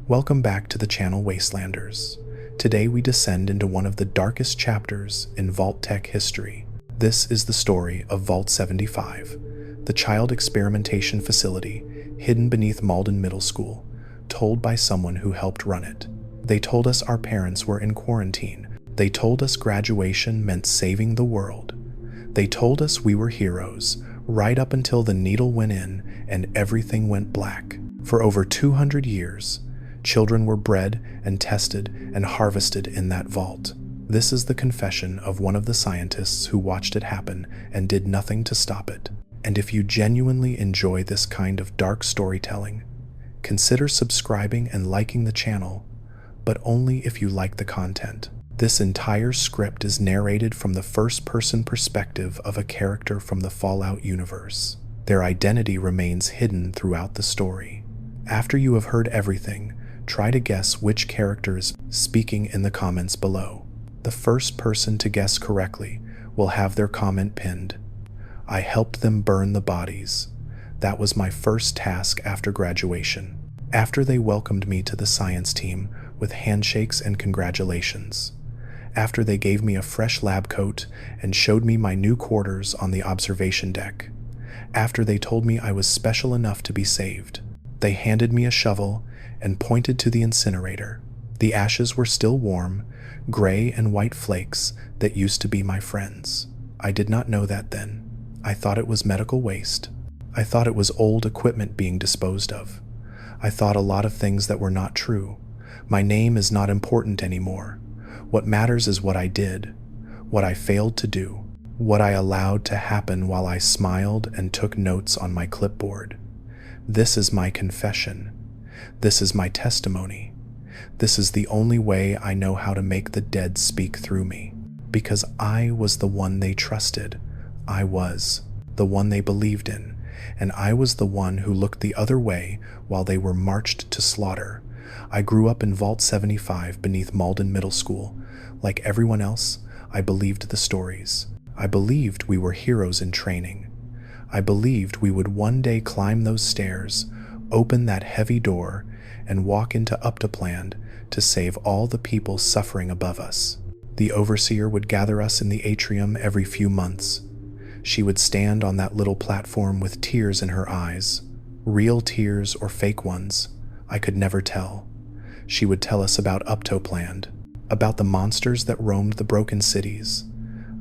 Welcome back to the channel Wastelanders. Today we descend into one of the darkest chapters in Vault Tec history. This is the story of Vault 75, the child experimentation facility hidden beneath Malden Middle School, told by someone who helped run it. They told us our parents were in quarantine. They told us graduation meant saving the world. They told us we were heroes, right up until the needle went in and everything went black. For over 200 years, children were bred and tested and harvested in that vault. This is the confession of one of the scientists who watched it happen and did nothing to stop it. And if you genuinely enjoy this kind of dark storytelling, consider subscribing and liking the channel, but only if you like the content. This entire script is narrated from the first-person perspective of a character from the Fallout universe. Their identity remains hidden throughout the story. After you have heard everything, try to guess which character is speaking in the comments below. The first person to guess correctly will have their comment pinned. I helped them burn the bodies. That was my first task after graduation. After they welcomed me to the science team with handshakes and congratulations. After they gave me a fresh lab coat and showed me my new quarters on the observation deck. After they told me I was special enough to be saved. They handed me a shovel and pointed to the incinerator. The ashes were still warm, gray and white flakes that used to be my friends. I did not know that then. I thought it was medical waste. I thought it was old equipment being disposed of. I thought a lot of things that were not true. My name is not important anymore. What matters is what I did, what I failed to do, what I allowed to happen while I smiled and took notes on my clipboard. This is my confession. This is my testimony. This is the only way I know how to make the dead speak through me. Because I was the one they trusted. I was the one they believed in. And I was the one who looked the other way while they were marched to slaughter. I grew up in Vault 75 beneath Malden Middle School. Like everyone else, I believed the stories. I believed we were heroes in training. I believed we would one day climb those stairs, open that heavy door, and walk into Uptopland to save all the people suffering above us. The overseer would gather us in the atrium every few months. She would stand on that little platform with tears in her eyes, real tears or fake ones, I could never tell. She would tell us about Uptopland, about the monsters that roamed the broken cities,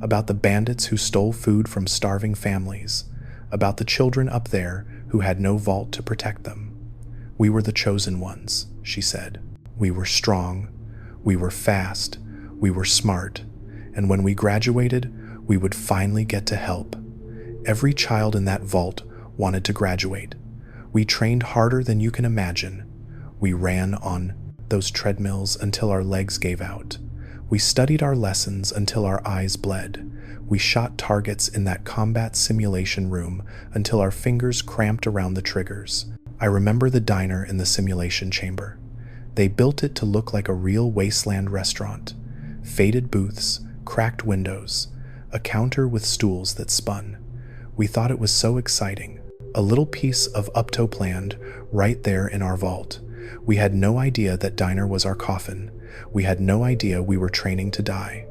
about the bandits who stole food from starving families, about the children up there who had no vault to protect them. We were the chosen ones, she said. We were strong, we were fast, we were smart, and when we graduated, we would finally get to help. Every child in that vault wanted to graduate. We trained harder than you can imagine. We ran on those treadmills until our legs gave out. We studied our lessons until our eyes bled. We shot targets in that combat simulation room until our fingers cramped around the triggers. I remember the diner in the simulation chamber. They built it to look like a real wasteland restaurant. Faded booths, cracked windows, a counter with stools that spun. We thought it was so exciting. A little piece of Uptopland right there in our vault. We had no idea that diner was our coffin. We had no idea we were training to die.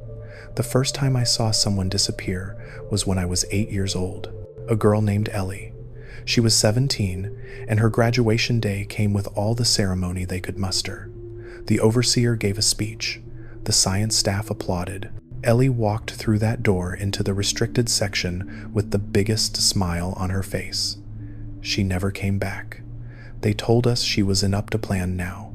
The first time I saw someone disappear was when I was 8 years old. A girl named Ellie. She was 17, and her graduation day came with all the ceremony they could muster. The overseer gave a speech. The science staff applauded. Ellie walked through that door into the restricted section with the biggest smile on her face. She never came back. They told us she was in Uptopland now.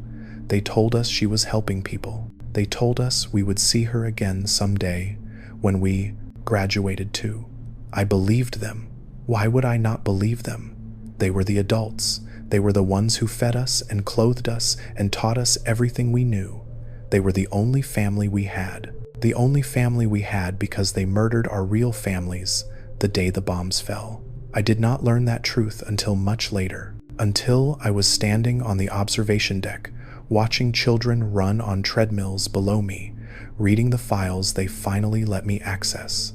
They told us she was helping people. They told us we would see her again someday when we graduated too. I believed them. Why would I not believe them? They were the adults. They were the ones who fed us and clothed us and taught us everything we knew. They were the only family we had. The only family we had because they murdered our real families the day the bombs fell. I did not learn that truth until much later. Until I was standing on the observation deck, watching children run on treadmills below me, reading the files they finally let me access.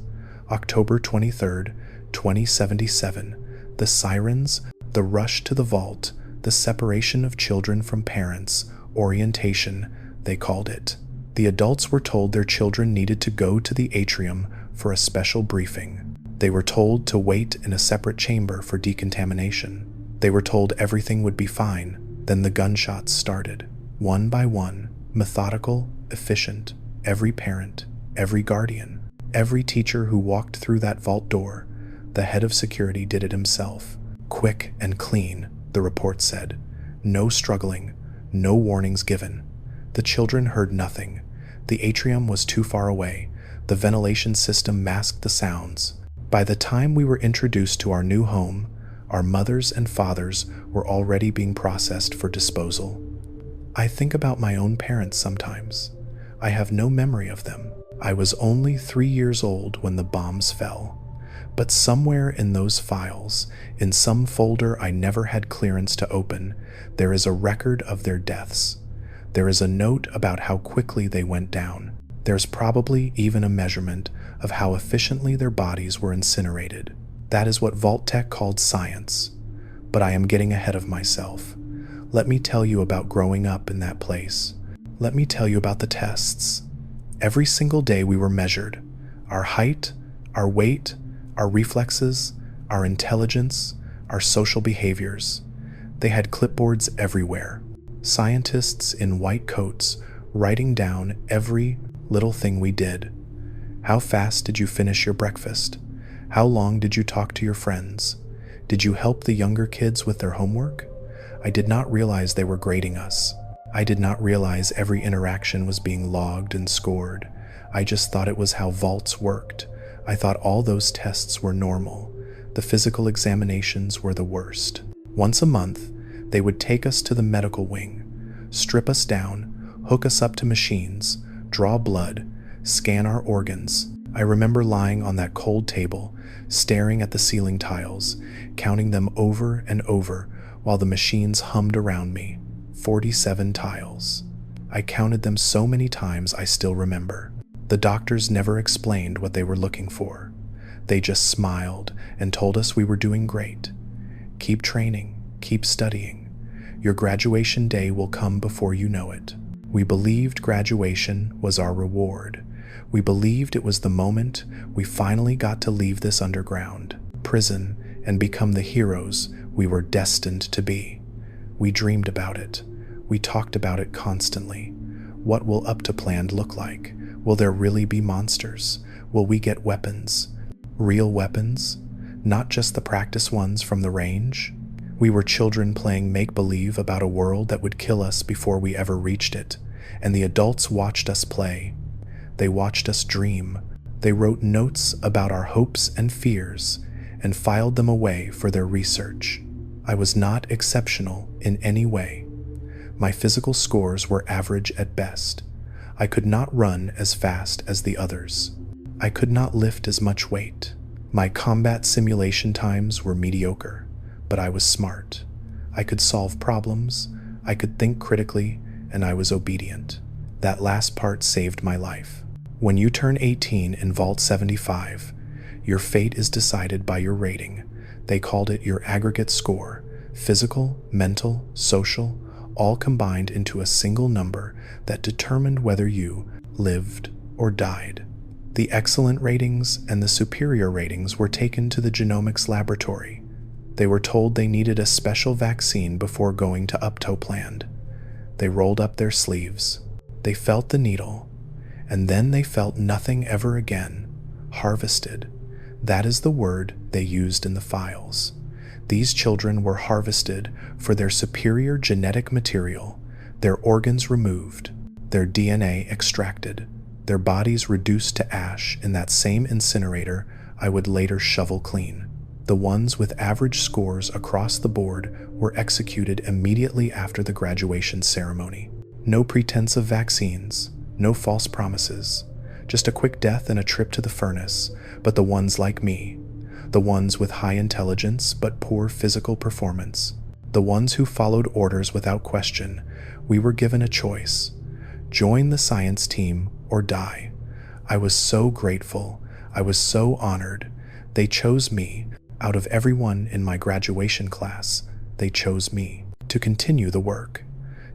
October 23rd, 2077. The sirens, the rush to the vault, the separation of children from parents, Orientation, they called it. The adults were told their children needed to go to the atrium for a special briefing. They were told to wait in a separate chamber for decontamination. They were told everything would be fine. Then the gunshots started. One by one, methodical, efficient. Every parent, every guardian, every teacher who walked through that vault door, the head of security did it himself. Quick and clean, the report said. No struggling, no warnings given. The children heard nothing. The atrium was too far away. The ventilation system masked the sounds. By the time we were introduced to our new home, our mothers and fathers were already being processed for disposal. I think about my own parents sometimes. I have no memory of them. I was only 3 years old when the bombs fell. But somewhere in those files, in some folder I never had clearance to open, there is a record of their deaths. There is a note about how quickly they went down. There's probably even a measurement of how efficiently their bodies were incinerated. That is what Vault Tec called science. But I am getting ahead of myself. Let me tell you about growing up in that place. Let me tell you about the tests. Every single day we were measured. Our height, our weight, our reflexes, our intelligence, our social behaviors. They had clipboards everywhere. Scientists in white coats writing down every little thing we did. How fast did you finish your breakfast? How long did you talk to your friends? Did you help the younger kids with their homework? I did not realize they were grading us. I did not realize every interaction was being logged and scored. I just thought it was how vaults worked. I thought all those tests were normal. The physical examinations were the worst. Once a month, they would take us to the medical wing, strip us down, hook us up to machines, draw blood, scan our organs. I remember lying on that cold table, staring at the ceiling tiles, counting them over and over while the machines hummed around me. 47 tiles. I counted them so many times I still remember. The doctors never explained what they were looking for. They just smiled and told us we were doing great. Keep training, keep studying. Your graduation day will come before you know it. We believed graduation was our reward. We believed it was the moment we finally got to leave this underground prison and become the heroes we were destined to be. We dreamed about it. We talked about it constantly. What will Uptopland look like? Will there really be monsters? Will we get weapons? Real weapons? Not just the practice ones from the range? We were children playing make-believe about a world that would kill us before we ever reached it, and the adults watched us play. They watched us dream. They wrote notes about our hopes and fears and filed them away for their research. I was not exceptional in any way. My physical scores were average at best. I could not run as fast as the others. I could not lift as much weight. My combat simulation times were mediocre, but I was smart. I could solve problems, I could think critically, and I was obedient. That last part saved my life. When you turn 18 in Vault 75, your fate is decided by your rating. They called it your aggregate score, physical, mental, social, all combined into a single number that determined whether you lived or died. The excellent ratings and the superior ratings were taken to the genomics laboratory. They were told they needed a special vaccine before going to Uptopland. They rolled up their sleeves. They felt the needle, and then they felt nothing ever again. Harvested. That is the word they used in the files. These children were harvested for their superior genetic material, their organs removed, their DNA extracted, their bodies reduced to ash in that same incinerator I would later shovel clean. The ones with average scores across the board were executed immediately after the graduation ceremony. No pretense of vaccines, no false promises, just a quick death and a trip to the furnace. But the ones like me, the ones with high intelligence but poor physical performance, the ones who followed orders without question, we were given a choice: join the science team or die. I was so grateful. I was so honored. They chose me. Out of everyone in my graduation class, they chose me to continue the work,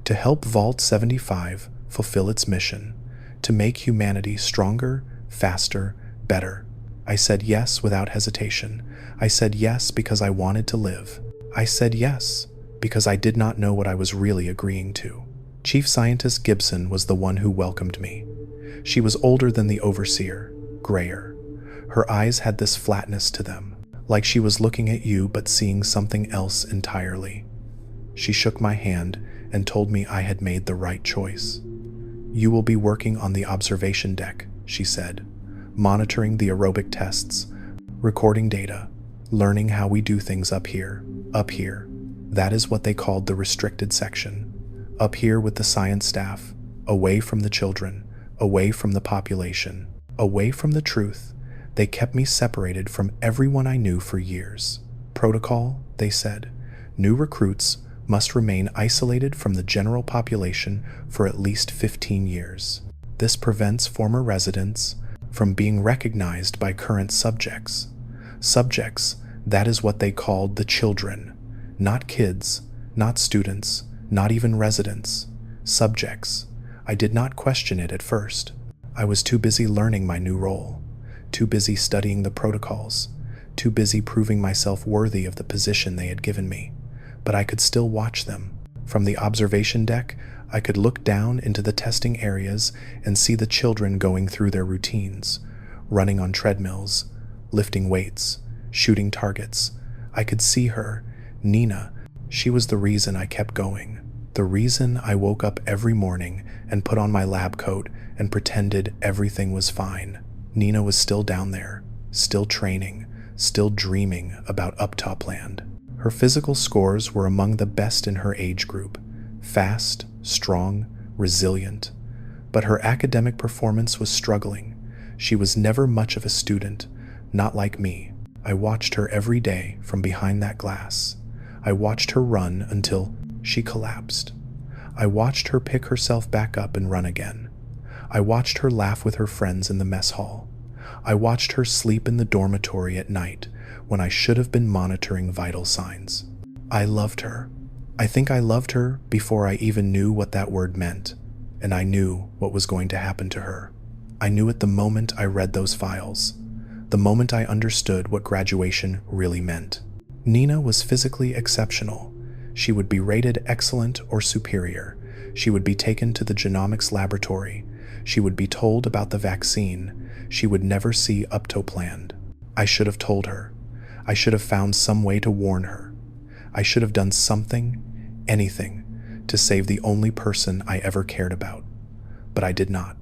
to help Vault 75 fulfill its mission, to make humanity stronger, faster, better. I said yes without hesitation. I said yes because I wanted to live. I said yes because I did not know what I was really agreeing to. Chief Scientist Gibson was the one who welcomed me. She was older than the overseer, grayer. Her eyes had this flatness to them, like she was looking at you but seeing something else entirely. She shook my hand and told me I had made the right choice. "You will be working on the observation deck," she said, "monitoring the aerobic tests, recording data, learning how we do things up here. Up here." That is what they called the restricted section. Up here with the science staff, away from the children, away from the population, away from the truth. They kept me separated from everyone I knew for years. Protocol, they said. New recruits must remain isolated from the general population for at least 15 years. This prevents former residents from being recognized by current subjects. Subjects, that is what they called the children. Not kids, not students, not even residents. Subjects. I did not question it at first. I was too busy learning my new role, too busy studying the protocols, too busy proving myself worthy of the position they had given me. But I could still watch them. From the observation deck, I could look down into the testing areas and see the children going through their routines, running on treadmills, lifting weights, shooting targets. I could see her, Nina. She was the reason I kept going. The reason I woke up every morning and put on my lab coat and pretended everything was fine. Nina was still down there, still training, still dreaming about Uptopland. Her physical scores were among the best in her age group. Fast, strong, resilient. But her academic performance was struggling. She was never much of a student, not like me. I watched her every day from behind that glass. I watched her run until she collapsed. I watched her pick herself back up and run again. I watched her laugh with her friends in the mess hall. I watched her sleep in the dormitory at night when I should have been monitoring vital signs. I loved her. I think I loved her before I even knew what that word meant, and I knew what was going to happen to her. I knew it the moment I read those files, the moment I understood what graduation really meant. Nina was physically exceptional. She would be rated excellent or superior. She would be taken to the genomics laboratory. She would be told about the vaccine. She would never see Uptopland. I should have told her. I should have found some way to warn her. I should have done something, anything, to save the only person I ever cared about. But I did not,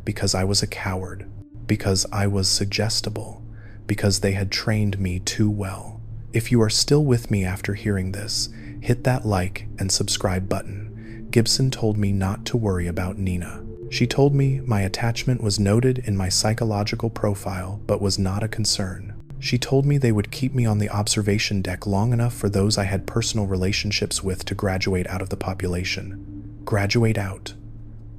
because I was a coward, because I was suggestible, because they had trained me too well. If you are still with me after hearing this, hit that like and subscribe button. Gibson told me not to worry about Nina. She told me my attachment was noted in my psychological profile but was not a concern. She told me they would keep me on the observation deck long enough for those I had personal relationships with to graduate out of the population. Graduate out.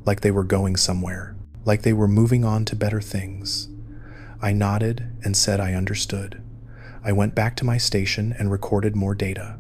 Like they were going somewhere. Like they were moving on to better things. I nodded and said I understood. I went back to my station and recorded more data.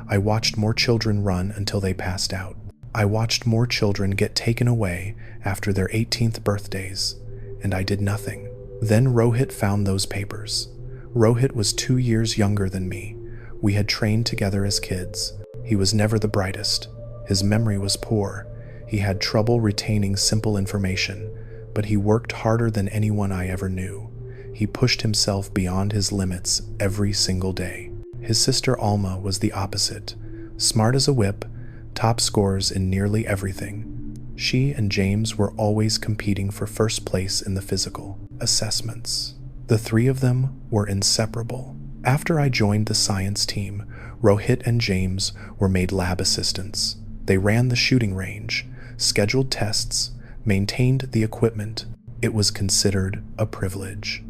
I watched more children run until they passed out. I watched more children get taken away after their 18th birthdays, and I did nothing. Then Rohit found those papers. Rohit was 2 years younger than me. We had trained together as kids. He was never the brightest. His memory was poor. He had trouble retaining simple information, but he worked harder than anyone I ever knew. He pushed himself beyond his limits every single day. His sister Alma was the opposite. Smart as a whip, top scores in nearly everything. She and James were always competing for first place in the physical assessments. The three of them were inseparable. After I joined the science team, Rohit and James were made lab assistants. They ran the shooting range, scheduled tests, maintained the equipment. It was considered a privilege.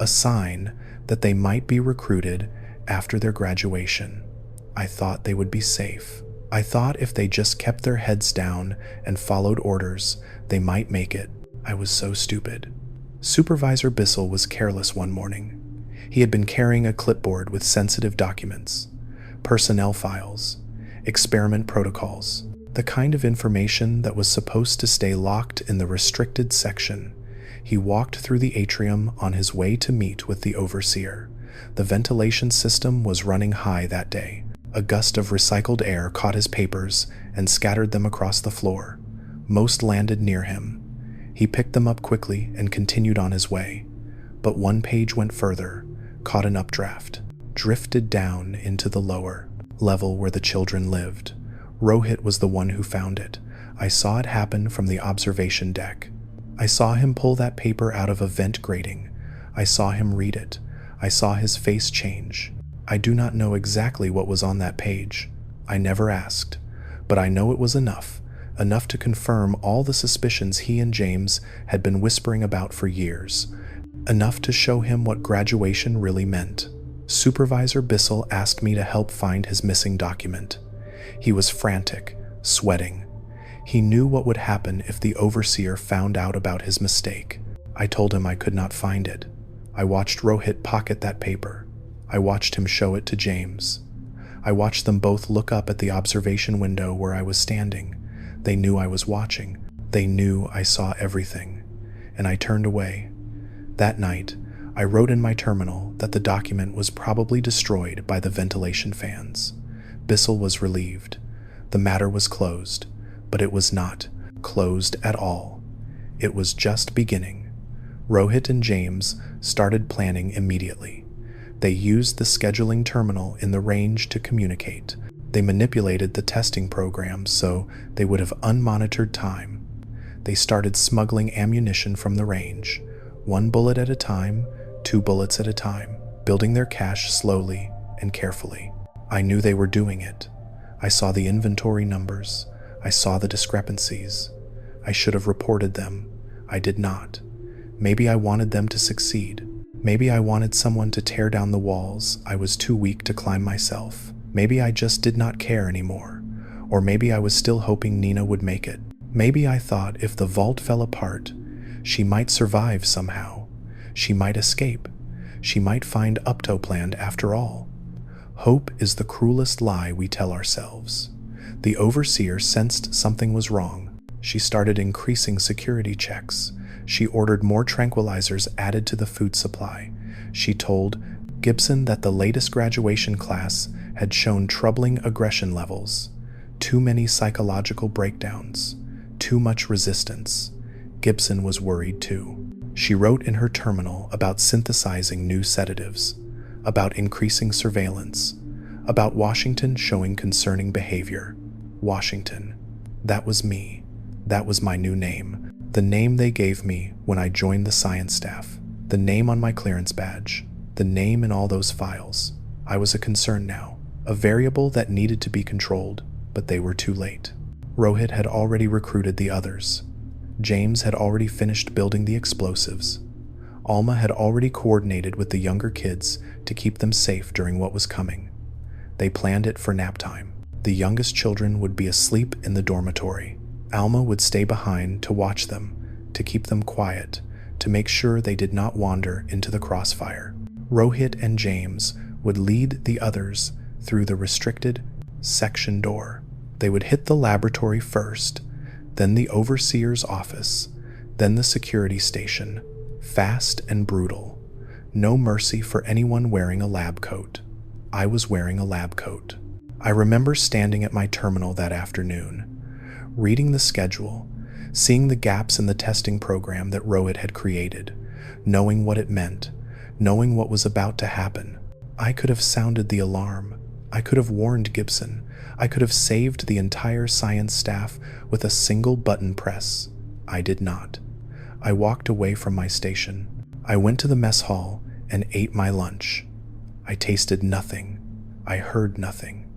A sign that they might be recruited after their graduation. I thought they would be safe. I thought if they just kept their heads down and followed orders, they might make it. I was so stupid. Supervisor Bissell was careless one morning. He had been carrying a clipboard with sensitive documents, personnel files, experiment protocols. The kind of information that was supposed to stay locked in the restricted section. He walked through the atrium on his way to meet with the overseer. The ventilation system was running high that day. A gust of recycled air caught his papers and scattered them across the floor. Most landed near him. He picked them up quickly and continued on his way. But one page went further, caught an updraft, drifted down into the lower level where the children lived. Rohit was the one who found it. I saw it happen from the observation deck. I saw him pull that paper out of a vent grating. I saw him read it. I saw his face change. I do not know exactly what was on that page. I never asked. But I know it was enough to confirm all the suspicions he and James had been whispering about for years. Enough to show him what graduation really meant. Supervisor Bissell asked me to help find his missing document. He was frantic, sweating. He knew what would happen if the overseer found out about his mistake. I told him I could not find it. I watched Rohit pocket that paper. I watched him show it to James. I watched them both look up at the observation window where I was standing. They knew I was watching. They knew I saw everything. And I turned away. That night, I wrote in my terminal that the document was probably destroyed by the ventilation fans. Bissell was relieved. The matter was closed, but it was not closed at all. It was just beginning. Rohit and James started planning immediately. They used the scheduling terminal in the range to communicate. They manipulated the testing programs so they would have unmonitored time. They started smuggling ammunition from the range, 1 bullet at a time, 2 bullets at a time, building their cache slowly and carefully. I knew they were doing it. I saw the inventory numbers. I saw the discrepancies. I should have reported them. I did not. Maybe I wanted them to succeed. Maybe I wanted someone to tear down the walls I was too weak to climb myself. Maybe I just did not care anymore. Or maybe I was still hoping Nina would make it. Maybe I thought if the vault fell apart, she might survive somehow. She might escape. She might find Uptopland after all. Hope is the cruelest lie we tell ourselves. The overseer sensed something was wrong. She started increasing security checks. She ordered more tranquilizers added to the food supply. She told Gibson that the latest graduation class had shown troubling aggression levels, too many psychological breakdowns, too much resistance. Gibson was worried too. She wrote in her terminal about synthesizing new sedatives, about increasing surveillance, about Washington showing concerning behavior. Washington. That was me. That was my new name. The name they gave me when I joined the science staff. The name on my clearance badge. The name in all those files. I was a concern now. A variable that needed to be controlled, but they were too late. Rohit had already recruited the others. James had already finished building the explosives. Alma had already coordinated with the younger kids to keep them safe during what was coming. They planned it for nap time. The youngest children would be asleep in the dormitory. Alma would stay behind to watch them, to keep them quiet, to make sure they did not wander into the crossfire. Rohit and James would lead the others through the restricted section door. They would hit the laboratory first, then the overseer's office, then the security station. Fast and brutal. No mercy for anyone wearing a lab coat. I was wearing a lab coat. I remember standing at my terminal that afternoon, reading the schedule, seeing the gaps in the testing program that Rohit had created, knowing what it meant, knowing what was about to happen. I could have sounded the alarm. I could have warned Gibson. I could have saved the entire science staff with a single button press. I did not. I walked away from my station. I went to the mess hall and ate my lunch. I tasted nothing. I heard nothing.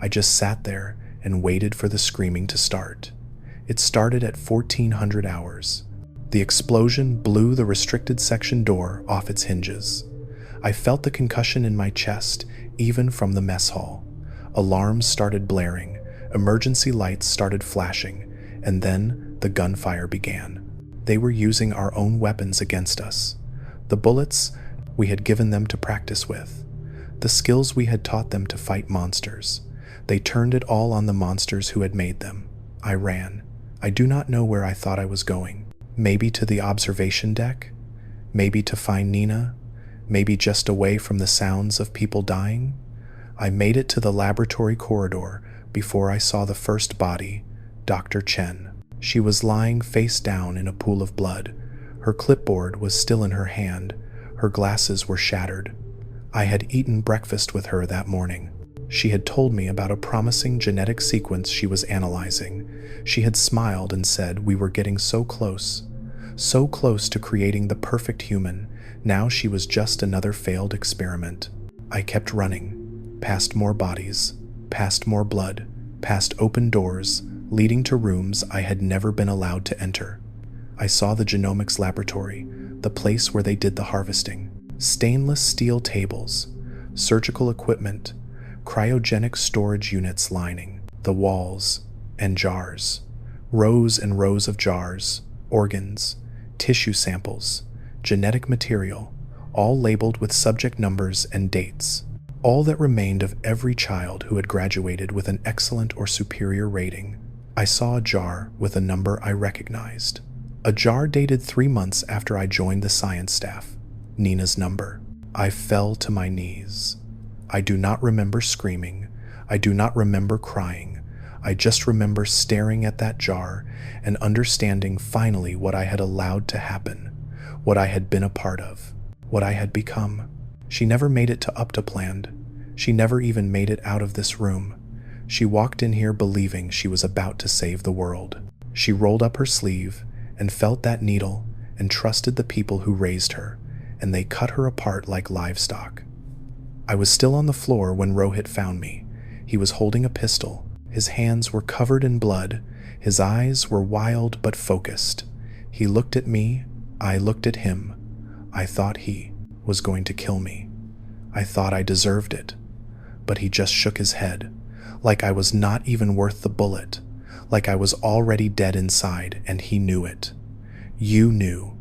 I just sat there and waited for the screaming to start. It started at 1400 hours. The explosion blew the restricted section door off its hinges. I felt the concussion in my chest, even from the mess hall. Alarms started blaring, emergency lights started flashing, and then the gunfire began. They were using our own weapons against us. The bullets we had given them to practice with. The skills we had taught them to fight monsters. They turned it all on the monsters who had made them. I ran. I do not know where I thought I was going. Maybe to the observation deck? Maybe to find Nina? Maybe just away from the sounds of people dying? I made it to the laboratory corridor before I saw the first body, Dr. Chen. She was lying face down in a pool of blood. Her clipboard was still in her hand. Her glasses were shattered. I had eaten breakfast with her that morning. She had told me about a promising genetic sequence she was analyzing. She had smiled and said we were getting so close to creating the perfect human. Now she was just another failed experiment. I kept running, past more bodies, past more blood, past open doors, leading to rooms I had never been allowed to enter. I saw the genomics laboratory, the place where they did the harvesting. Stainless steel tables, surgical equipment, cryogenic storage units lining the walls, and jars. Rows and rows of jars, organs, tissue samples, genetic material, all labeled with subject numbers and dates. All that remained of every child who had graduated with an excellent or superior rating. I saw a jar with a number I recognized. A jar dated 3 months after I joined the science staff. Nina's number. I fell to my knees. I do not remember screaming. I do not remember crying. I just remember staring at that jar and understanding finally what I had allowed to happen, what I had been a part of, what I had become. She never made it to Uptopland. She never even made it out of this room. She walked in here believing she was about to save the world. She rolled up her sleeve and felt that needle and trusted the people who raised her, and they cut her apart like livestock. I was still on the floor when Rohit found me. He was holding a pistol. His hands were covered in blood. His eyes were wild but focused. He looked at me. I looked at him. I thought he was going to kill me. I thought I deserved it. But he just shook his head, like I was not even worth the bullet, like I was already dead inside, and he knew it. You knew,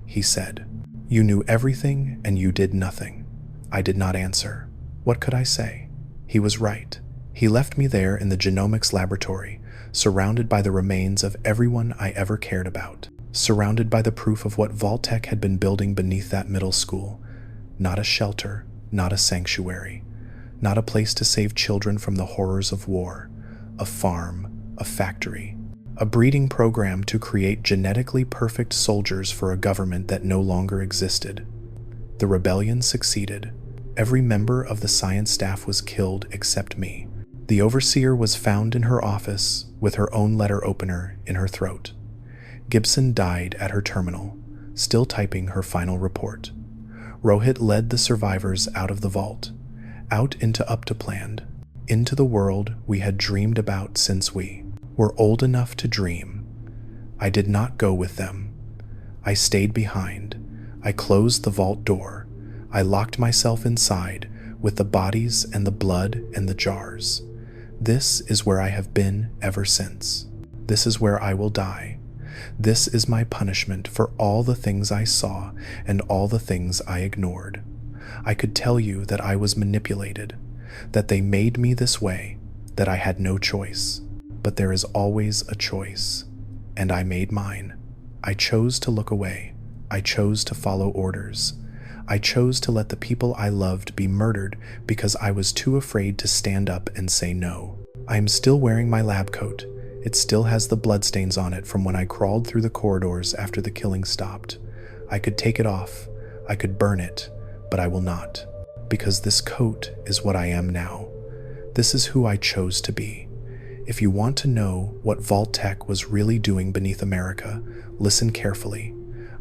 he said. You knew everything, and you did nothing. I did not answer. What could I say? He was right. He left me there in the genomics laboratory, surrounded by the remains of everyone I ever cared about, surrounded by the proof of what Vault Tec had been building beneath that middle school. Not a shelter, not a sanctuary, not a place to save children from the horrors of war. A farm, a factory, a breeding program to create genetically perfect soldiers for a government that no longer existed. The rebellion succeeded. Every member of the science staff was killed except me. The overseer was found in her office with her own letter opener in her throat. Gibson died at her terminal, still typing her final report. Rohit led the survivors out of the vault, out into Uptopland, into the world we had dreamed about since we were old enough to dream. I did not go with them. I stayed behind. I closed the vault door. I locked myself inside with the bodies and the blood and the jars. This is where I have been ever since. This is where I will die. This is my punishment for all the things I saw and all the things I ignored. I could tell you that I was manipulated, that they made me this way, that I had no choice. But there is always a choice, and I made mine. I chose to look away. I chose to follow orders. I chose to let the people I loved be murdered because I was too afraid to stand up and say no. I am still wearing my lab coat. It still has the bloodstains on it from when I crawled through the corridors after the killing stopped. I could take it off. I could burn it, but I will not, because this coat is what I am now. This is who I chose to be. If you want to know what Vault Tec was really doing beneath America, listen carefully.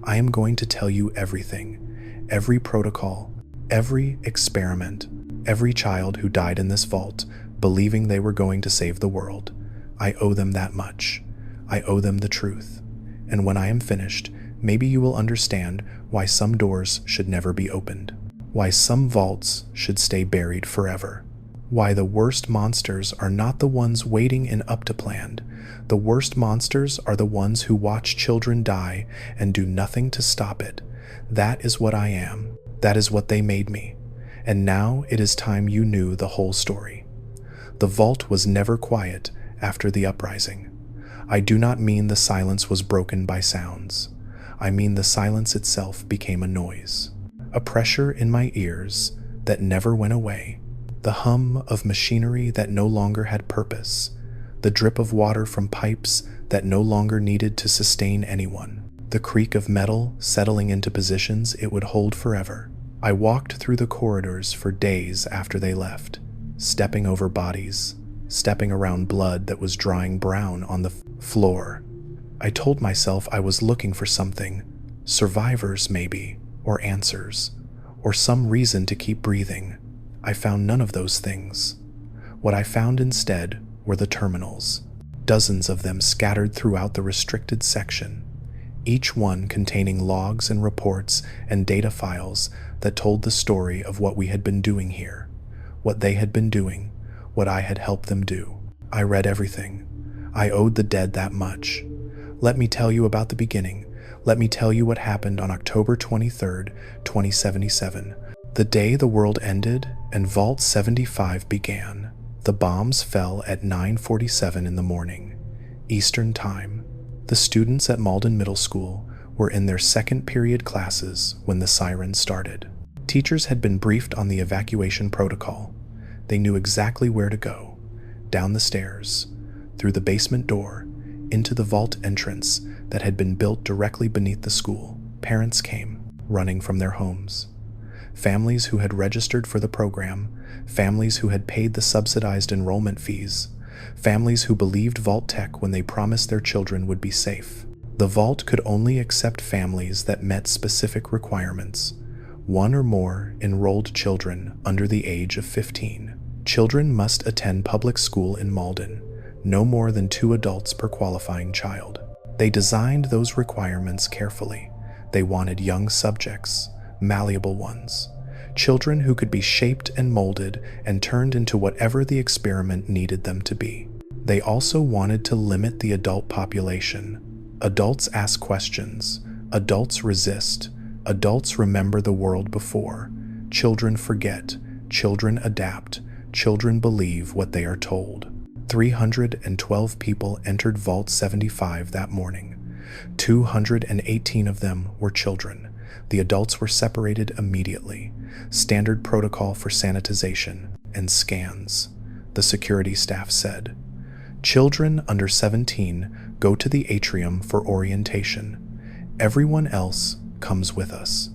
I am going to tell you everything, every protocol, every experiment, every child who died in this vault, believing they were going to save the world. I owe them that much. I owe them the truth. And when I am finished, maybe you will understand why some doors should never be opened, why some vaults should stay buried forever, why the worst monsters are not the ones waiting in Uptopland. The worst monsters are the ones who watch children die and do nothing to stop it. That is what I am. That is what they made me. And now it is time you knew the whole story. The vault was never quiet after the uprising. I do not mean the silence was broken by sounds. I mean the silence itself became a noise, a pressure in my ears that never went away, the hum of machinery that no longer had purpose, the drip of water from pipes that no longer needed to sustain anyone, the creak of metal settling into positions it would hold forever. I walked through the corridors for days after they left, stepping over bodies, stepping around blood that was drying brown on the floor. I told myself I was looking for something, survivors maybe, or answers, or some reason to keep breathing. I found none of those things. What I found instead were the terminals, dozens of them scattered throughout the restricted section, each one containing logs and reports and data files that told the story of what we had been doing here, what they had been doing, what I had helped them do. I read everything. I owed the dead that much. Let me tell you about the beginning. Let me tell you what happened on October 23rd, 2077, the day the world ended and Vault 75 began. The bombs fell at 9:47 in the morning, Eastern Time. The students at Malden Middle School were in their second period classes when the sirens started. Teachers had been briefed on the evacuation protocol. They knew exactly where to go: down the stairs, through the basement door, into the vault entrance that had been built directly beneath the school. Parents came, running from their homes. Families who had registered for the program, families who had paid the subsidized enrollment fees, families who believed Vault Tec when they promised their children would be safe. The vault could only accept families that met specific requirements: one or more enrolled children under the age of 15. Children must attend public school in Malden, no more than 2 adults per qualifying child. They designed those requirements carefully. They wanted young subjects, malleable ones, children who could be shaped and molded and turned into whatever the experiment needed them to be. They also wanted to limit the adult population. Adults ask questions, adults resist, adults remember the world before, children forget, children adapt, children believe what they are told. 312 people entered Vault 75 that morning. 218 of them were children. The adults were separated immediately. Standard protocol for sanitization and scans, the security staff said. Children under 17 go to the atrium for orientation. Everyone else comes with us.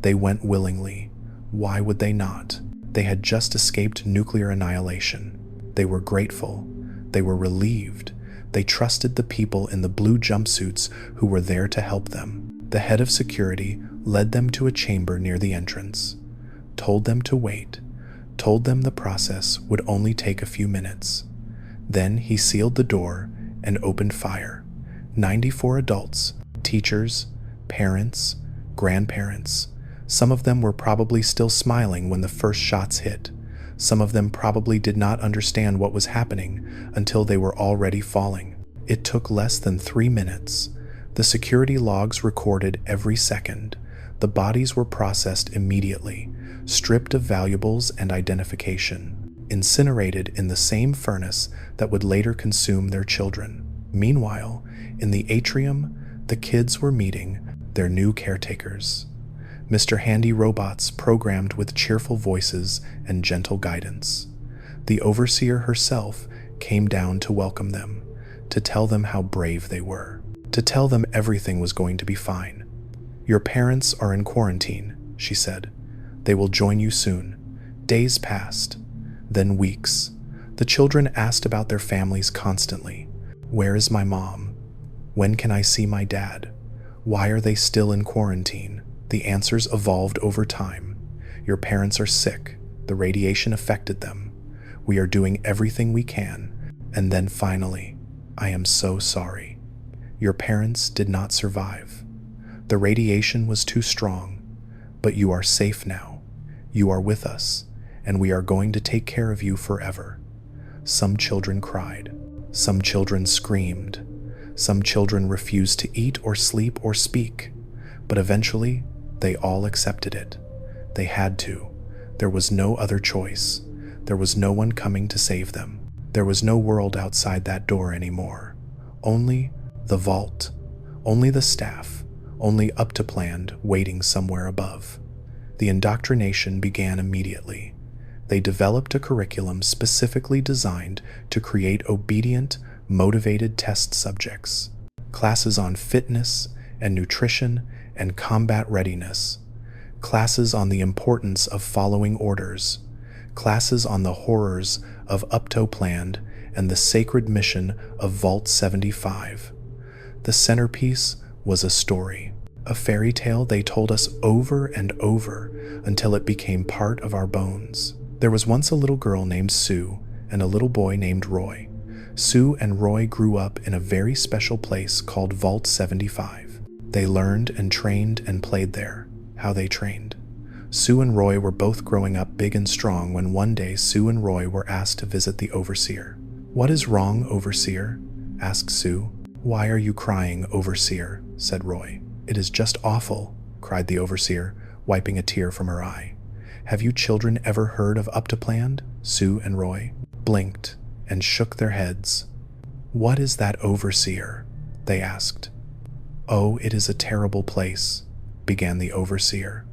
They went willingly. Why would they not? They had just escaped nuclear annihilation. They were grateful. They were relieved. They trusted the people in the blue jumpsuits who were there to help them. The head of security led them to a chamber near the entrance, told them to wait, told them the process would only take a few minutes. Then he sealed the door and opened fire. 94 adults, teachers, parents, grandparents. Some of them were probably still smiling when the first shots hit. Some of them probably did not understand what was happening until they were already falling. It took less than 3 minutes. The security logs recorded every second. The bodies were processed immediately, stripped of valuables and identification, incinerated in the same furnace that would later consume their children. Meanwhile, in the atrium, the kids were meeting their new caretakers. Mr. Handy robots programmed with cheerful voices and gentle guidance. The overseer herself came down to welcome them, to tell them how brave they were, to tell them everything was going to be fine. Your parents are in quarantine, she said. They will join you soon. Days passed, then weeks. The children asked about their families constantly. Where is my mom? When can I see my dad? Why are they still in quarantine? The answers evolved over time. Your parents are sick. The radiation affected them. We are doing everything we can. And then finally, I am so sorry. Your parents did not survive. The radiation was too strong, but you are safe now. You are with us, and we are going to take care of you forever. Some children cried. Some children screamed. Some children refused to eat or sleep or speak. But eventually, they all accepted it. They had to. There was no other choice. There was no one coming to save them. There was no world outside that door anymore. Only the vault, only the staff, only Uptopland waiting somewhere above. The indoctrination began immediately. They developed a curriculum specifically designed to create obedient, motivated test subjects. Classes on fitness and nutrition and combat readiness. Classes on the importance of following orders. Classes on the horrors of Uptopland and the sacred mission of Vault 75. The centerpiece was a story, a fairy tale they told us over and over until it became part of our bones. There was once a little girl named Sue and a little boy named Roy. Sue and Roy grew up in a very special place called Vault 75. They learned and trained and played there. How they trained. Sue and Roy were both growing up big and strong when one day Sue and Roy were asked to visit the overseer. "What is wrong, overseer?" asked Sue. "Why are you crying, overseer?" said Roy. "It is just awful," cried the overseer, wiping a tear from her eye. "Have you children ever heard of Uptopland?" Sue and Roy blinked and shook their heads. "What is that, overseer?" they asked. "Oh, it is a terrible place," began the overseer.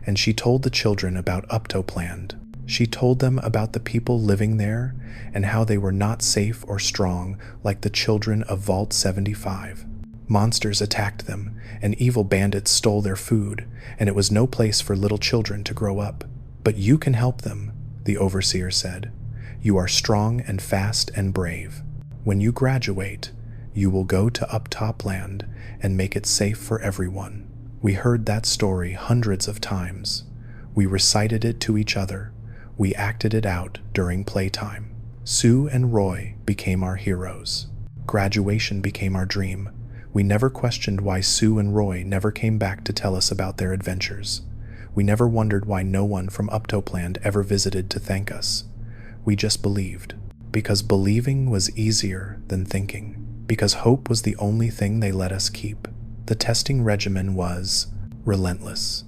And she told the children about Uptopland. She told them about the people living there and how they were not safe or strong like the children of Vault 75. Monsters attacked them, and evil bandits stole their food, and it was no place for little children to grow up. "But you can help them," the overseer said. "You are strong and fast and brave. When you graduate, you will go to Uptopland and make it safe for everyone." We heard that story hundreds of times. We recited it to each other. We acted it out during playtime. Sue and Roy became our heroes. Graduation became our dream. We never questioned why Sue and Roy never came back to tell us about their adventures. We never wondered why no one from Uptopland ever visited to thank us. We just believed. Because believing was easier than thinking. Because hope was the only thing they let us keep. The testing regimen was relentless.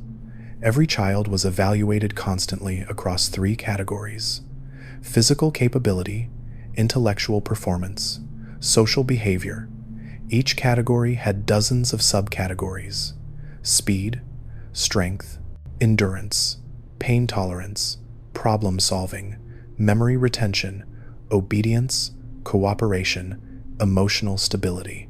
Every child was evaluated constantly across 3 categories: physical capability, intellectual performance, social behavior. Each category had dozens of subcategories: speed, strength, endurance, pain tolerance, problem solving, memory retention, obedience, cooperation, emotional stability.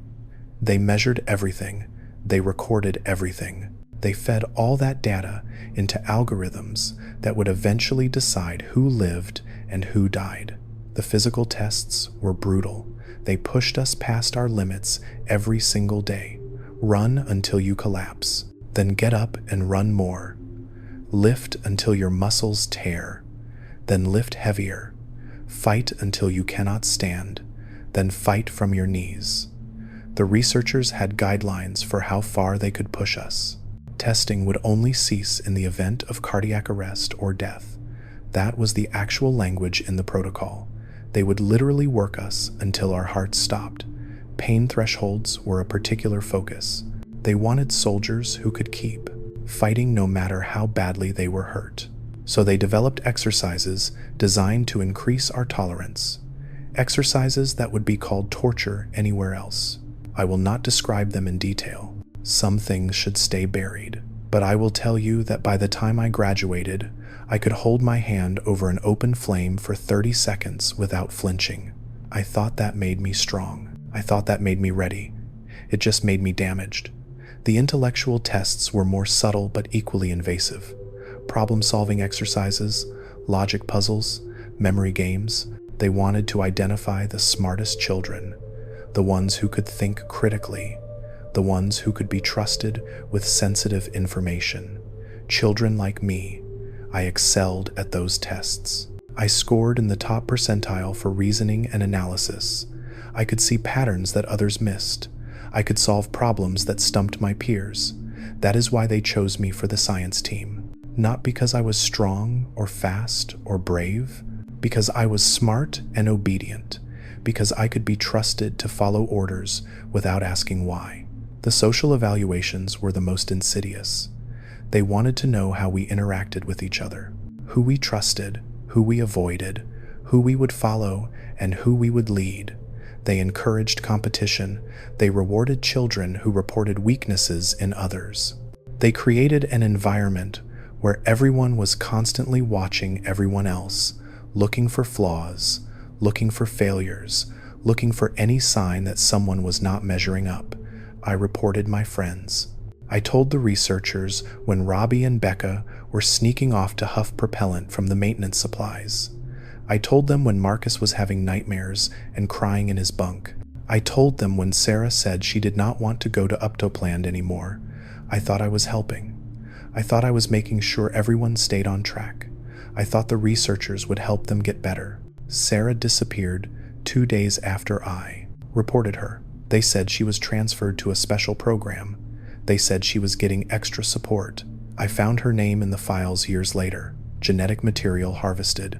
They measured everything. They recorded everything. They fed all that data into algorithms that would eventually decide who lived and who died. The physical tests were brutal. They pushed us past our limits every single day. Run until you collapse. Then get up and run more. Lift until your muscles tear. Then lift heavier. Fight until you cannot stand. Then fight from your knees. The researchers had guidelines for how far they could push us. Testing would only cease in the event of cardiac arrest or death. That was the actual language in the protocol. They would literally work us until our hearts stopped. Pain thresholds were a particular focus. They wanted soldiers who could keep fighting no matter how badly they were hurt. So they developed exercises designed to increase our tolerance. Exercises that would be called torture anywhere else. I will not describe them in detail. Some things should stay buried. But I will tell you that by the time I graduated, I could hold my hand over an open flame for 30 seconds without flinching. I thought that made me strong. I thought that made me ready. It just made me damaged. The intellectual tests were more subtle but equally invasive. Problem-solving exercises, logic puzzles, memory games. They wanted to identify the smartest children, the ones who could think critically, the ones who could be trusted with sensitive information. Children like me. I excelled at those tests. I scored in the top percentile for reasoning and analysis. I could see patterns that others missed. I could solve problems that stumped my peers. That is why they chose me for the science team. Not because I was strong or fast or brave, because I was smart and obedient, because I could be trusted to follow orders without asking why. The social evaluations were the most insidious. They wanted to know how we interacted with each other, who we trusted, who we avoided, who we would follow, and who we would lead. They encouraged competition. They rewarded children who reported weaknesses in others. They created an environment where everyone was constantly watching everyone else, looking for flaws, looking for failures, looking for any sign that someone was not measuring up. I reported my friends. I told the researchers when Robbie and Becca were sneaking off to huff propellant from the maintenance supplies. I told them when Marcus was having nightmares and crying in his bunk. I told them when Sarah said she did not want to go to Uptopland anymore. I thought I was helping. I thought I was making sure everyone stayed on track. I thought the researchers would help them get better. Sarah disappeared 2 days after I reported her. They said she was transferred to a special program. They said she was getting extra support. I found her name in the files years later. Genetic material harvested.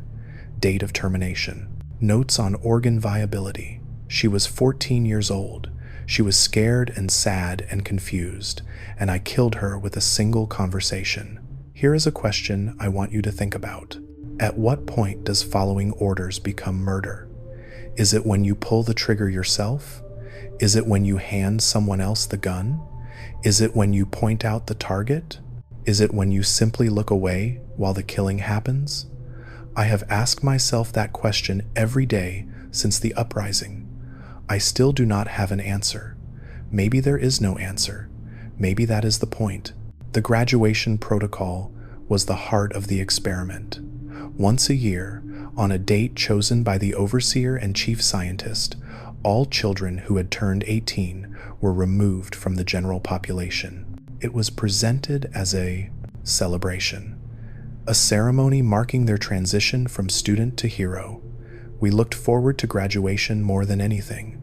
Date of termination. Notes on organ viability. She was 14 years old. She was scared and sad and confused, and I killed her with a single conversation. Here is a question I want you to think about. At what point does following orders become murder? Is it when you pull the trigger yourself? Is it when you hand someone else the gun? Is it when you point out the target? Is it when you simply look away while the killing happens? I have asked myself that question every day since the uprising. I still do not have an answer. Maybe there is no answer. Maybe that is the point. The graduation protocol was the heart of the experiment. Once a year, on a date chosen by the overseer and chief scientist, all children who had turned 18 were removed from the general population. It was presented as a celebration, a ceremony marking their transition from student to hero. We looked forward to graduation more than anything.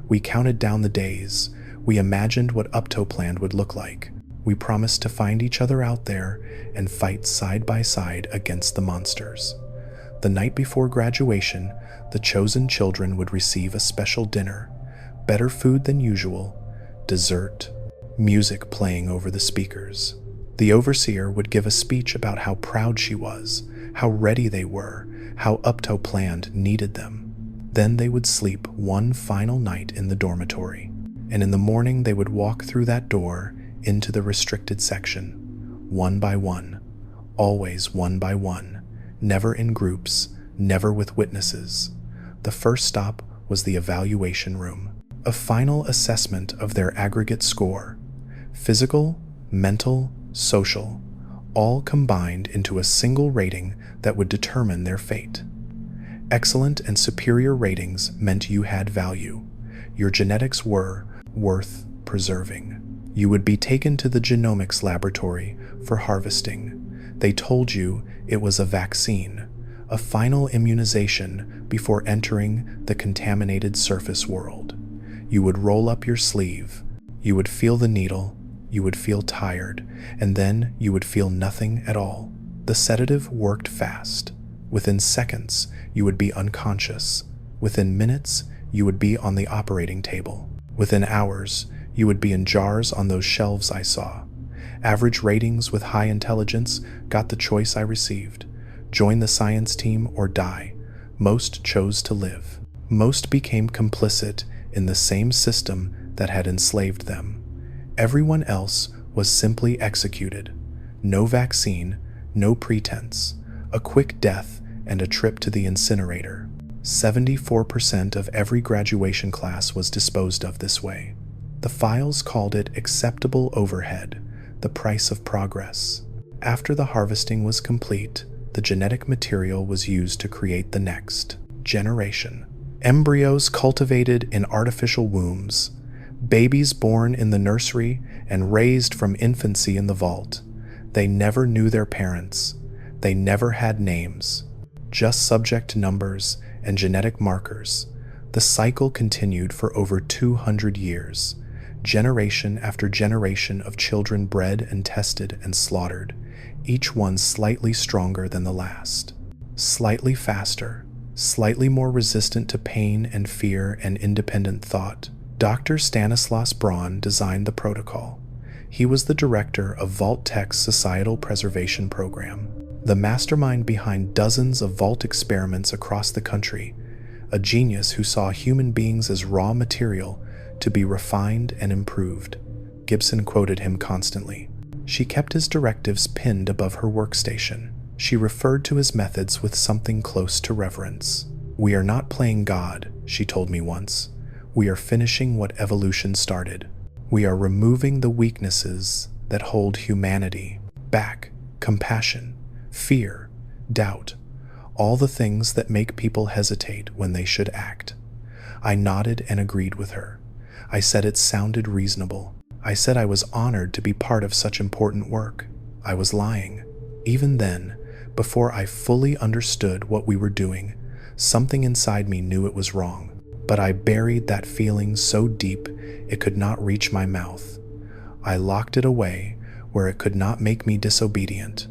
We counted down the days. We imagined what Uptopland would look like. We promised to find each other out there and fight side by side against the monsters. The night before graduation, the chosen children would receive a special dinner, better food than usual, dessert, music playing over the speakers. The overseer would give a speech about how proud she was, how ready they were, how Uptopland needed them. Then they would sleep one final night in the dormitory, and in the morning they would walk through that door into the restricted section, one by one, always one by one, never in groups, never with witnesses. The first stop was the evaluation room, a final assessment of their aggregate score, physical, mental, social, all combined into a single rating that would determine their fate. Excellent and superior ratings meant you had value. Your genetics were worth preserving. You would be taken to the genomics laboratory for harvesting. They told you it was a vaccine, a final immunization before entering the contaminated surface world. You would roll up your sleeve. You would feel the needle. You would feel tired, and then you would feel nothing at all. The sedative worked fast. Within seconds, you would be unconscious. Within minutes, you would be on the operating table. Within hours, you would be in jars on those shelves I saw. Average ratings with high intelligence got the choice I received. Join the science team or die. Most chose to live. Most became complicit in the same system that had enslaved them. Everyone else was simply executed. No vaccine, no pretense. A quick death and a trip to the incinerator. 74% of every graduation class was disposed of this way. The files called it acceptable overhead, the price of progress. After the harvesting was complete, the genetic material was used to create the next generation. Embryos cultivated in artificial wombs, babies born in the nursery and raised from infancy in the vault. They never knew their parents. They never had names, just subject numbers and genetic markers. The cycle continued for over 200 years, generation after generation of children bred and tested and slaughtered, each one slightly stronger than the last, slightly faster, slightly more resistant to pain and fear and independent thought. Dr. Stanislaus Braun designed the protocol. He was the director of Vault Tec's Societal Preservation Program, the mastermind behind dozens of Vault experiments across the country. a genius who saw human beings as raw material to be refined and improved. Gibson quoted him constantly. She kept his directives pinned above her workstation. She referred to his methods with something close to reverence. "We are not playing God," she told me once. "We are finishing what evolution started. We are removing the weaknesses that hold humanity back: compassion, fear, doubt, all the things that make people hesitate when they should act." I nodded and agreed with her. I said it sounded reasonable. I said I was honored to be part of such important work. I was lying. Even then, before I fully understood what we were doing, something inside me knew it was wrong. But I buried that feeling so deep it could not reach my mouth. I locked it away where it could not make me disobedient.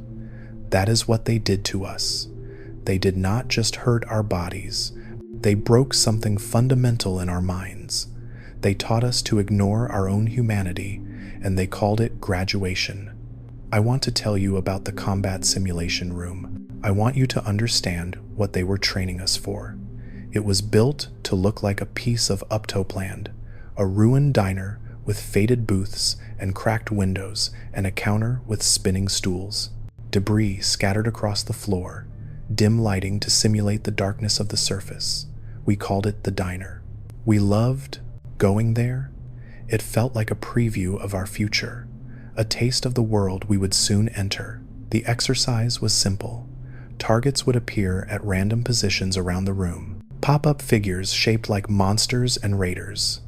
That is what they did to us. They did not just hurt our bodies. They broke something fundamental in our minds. They taught us to ignore our own humanity, and they called it graduation. I want to tell you about the combat simulation room. I want you to understand what they were training us for. It was built to look like a piece of Uptopland, a ruined diner with faded booths and cracked windows and a counter with spinning stools. Debris scattered across the floor, dim lighting to simulate the darkness of the surface. We called it the diner. We loved going there. It felt like a preview of our future, a taste of the world we would soon enter. The exercise was simple. Targets would appear at random positions around the room, pop-up figures shaped like monsters and raiders.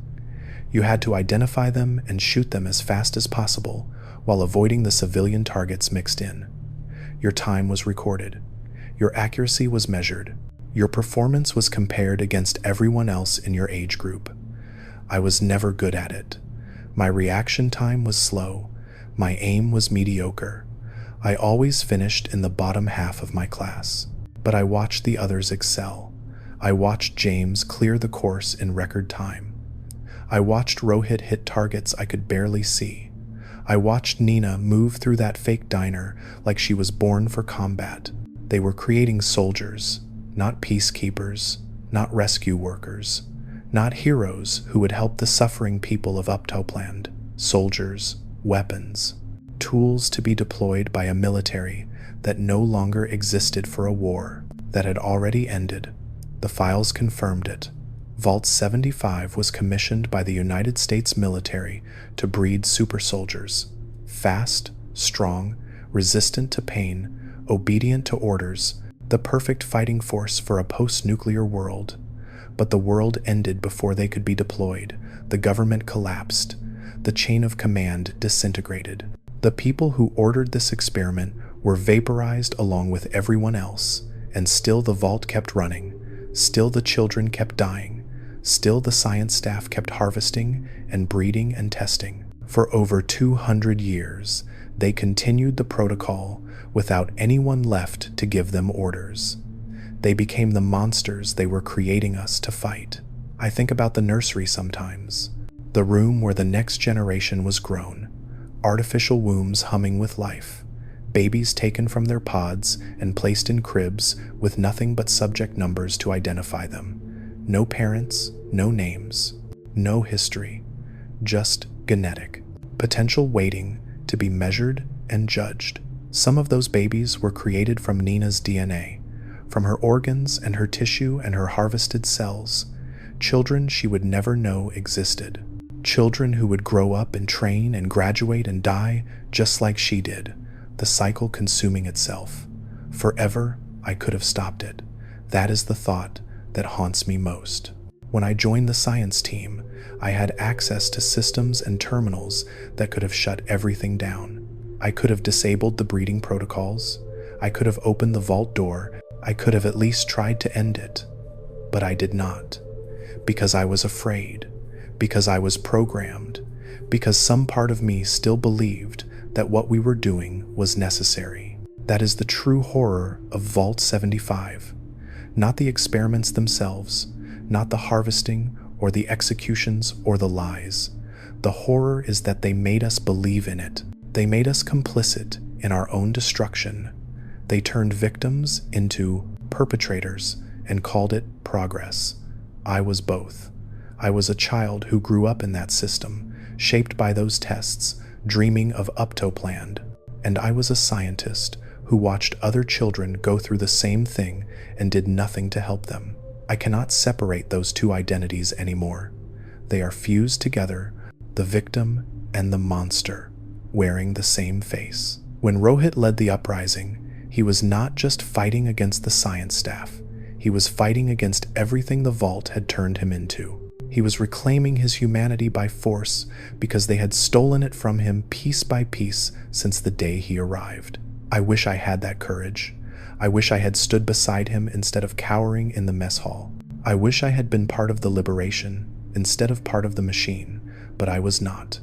You had to identify them and shoot them as fast as possible while avoiding the civilian targets mixed in. Your time was recorded. Your accuracy was measured. Your performance was compared against everyone else in your age group. I was never good at it. My reaction time was slow. My aim was mediocre. I always finished in the bottom half of my class. But I watched the others excel. I watched James clear the course in record time. I watched Rohit hit targets I could barely see. I watched Nina move through that fake diner like she was born for combat. They were creating soldiers, not peacekeepers, not rescue workers, not heroes who would help the suffering people of Uptopland. Soldiers, weapons, tools to be deployed by a military that no longer existed for a war that had already ended. The files confirmed it. Vault 75 was commissioned by the United States military to breed super soldiers. Fast, strong, resistant to pain, obedient to orders, the perfect fighting force for a post-nuclear world. But the world ended before they could be deployed. The government collapsed. The chain of command disintegrated. The people who ordered this experiment were vaporized along with everyone else, and still the vault kept running. Still the children kept dying. Still the science staff kept harvesting and breeding and testing. For over 200 years, they continued the protocol without anyone left to give them orders. They became the monsters they were creating us to fight. I think about the nursery sometimes, the room where the next generation was grown, artificial wombs humming with life, babies taken from their pods and placed in cribs with nothing but subject numbers to identify them. No parents, no names, no history, just genetic potential waiting to be measured and judged. Some of those babies were created from Nina's DNA, from her organs and her tissue and her harvested cells, children she would never know existed, children who would grow up and train and graduate and die just like she did, the cycle consuming itself. Forever, I could have stopped it. That is the thought that haunts me most. When I joined the science team, I had access to systems and terminals that could have shut everything down. I could have disabled the breeding protocols. I could have opened the vault door. I could have at least tried to end it. But I did not. Because I was afraid. Because I was programmed. Because some part of me still believed that what we were doing was necessary. That is the true horror of Vault 75. Not the experiments themselves, not the harvesting or the executions or the lies. The horror is that they made us believe in it. They made us complicit in our own destruction. They turned victims into perpetrators and called it progress. I was both. I was a child who grew up in that system, shaped by those tests, dreaming of Uptopland. And I was a scientist who watched other children go through the same thing and did nothing to help them. I cannot separate those two identities anymore. They are fused together, the victim and the monster, wearing the same face. When Rohit led the uprising, he was not just fighting against the science staff. He was fighting against everything the Vault had turned him into. He was reclaiming his humanity by force because they had stolen it from him piece by piece since the day he arrived. I wish I had that courage. I wish I had stood beside him instead of cowering in the mess hall. I wish I had been part of the liberation instead of part of the machine, but I was not.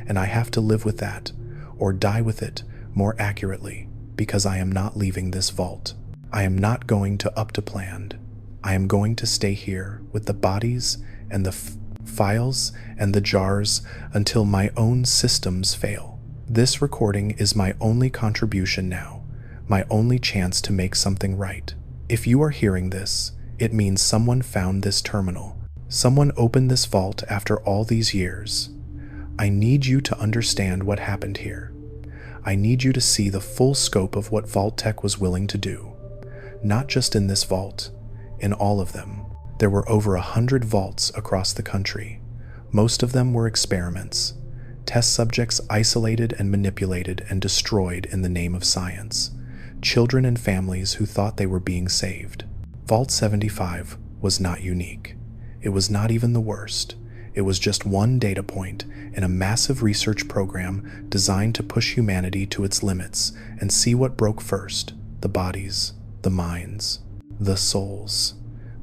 And I have to live with that, or die with it, more accurately, because I am not leaving this vault. I am not going to Uptopland. I am going to stay here with the bodies and the files and the jars until my own systems fail. This recording is my only contribution now, my only chance to make something right. If you are hearing this, it means someone found this terminal. Someone opened this vault after all these years. I need you to understand what happened here. I need you to see the full scope of what Vault Tec was willing to do. Not just in this vault, in all of them. There were over 100 vaults across the country. Most of them were experiments. Test subjects isolated and manipulated and destroyed in the name of science. Children and families who thought they were being saved. Vault 75 was not unique. It was not even the worst. It was just one data point in a massive research program designed to push humanity to its limits and see what broke first: the bodies, the minds, the souls.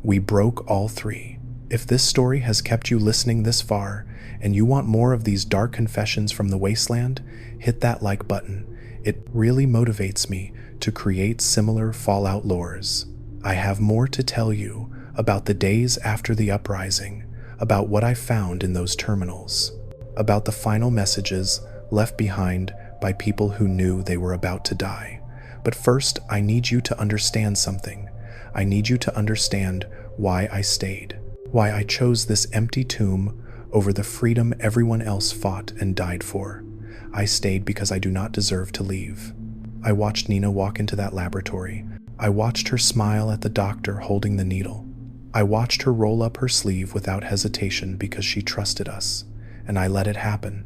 We broke all three. If this story has kept you listening this far, and you want more of these dark confessions from the wasteland, hit that like button. It really motivates me to create similar Fallout lores. I have more to tell you about the days after the uprising, about what I found in those terminals, about the final messages left behind by people who knew they were about to die. But first, I need you to understand something. I need you to understand why I stayed, why I chose this empty tomb over the freedom everyone else fought and died for. I stayed because I do not deserve to leave. I watched Nina walk into that laboratory. I watched her smile at the doctor holding the needle. I watched her roll up her sleeve without hesitation because she trusted us, and I let it happen.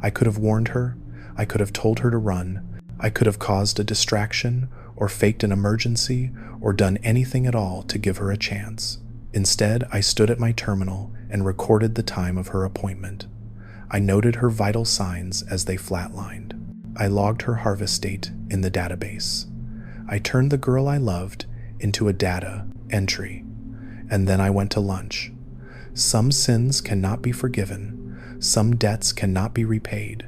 I could have warned her. I could have told her to run. I could have caused a distraction or faked an emergency or done anything at all to give her a chance. Instead, I stood at my terminal and recorded the time of her appointment. I noted her vital signs as they flatlined. I logged her harvest date in the database. I turned the girl I loved into a data entry, and then I went to lunch. Some sins cannot be forgiven. Some debts cannot be repaid.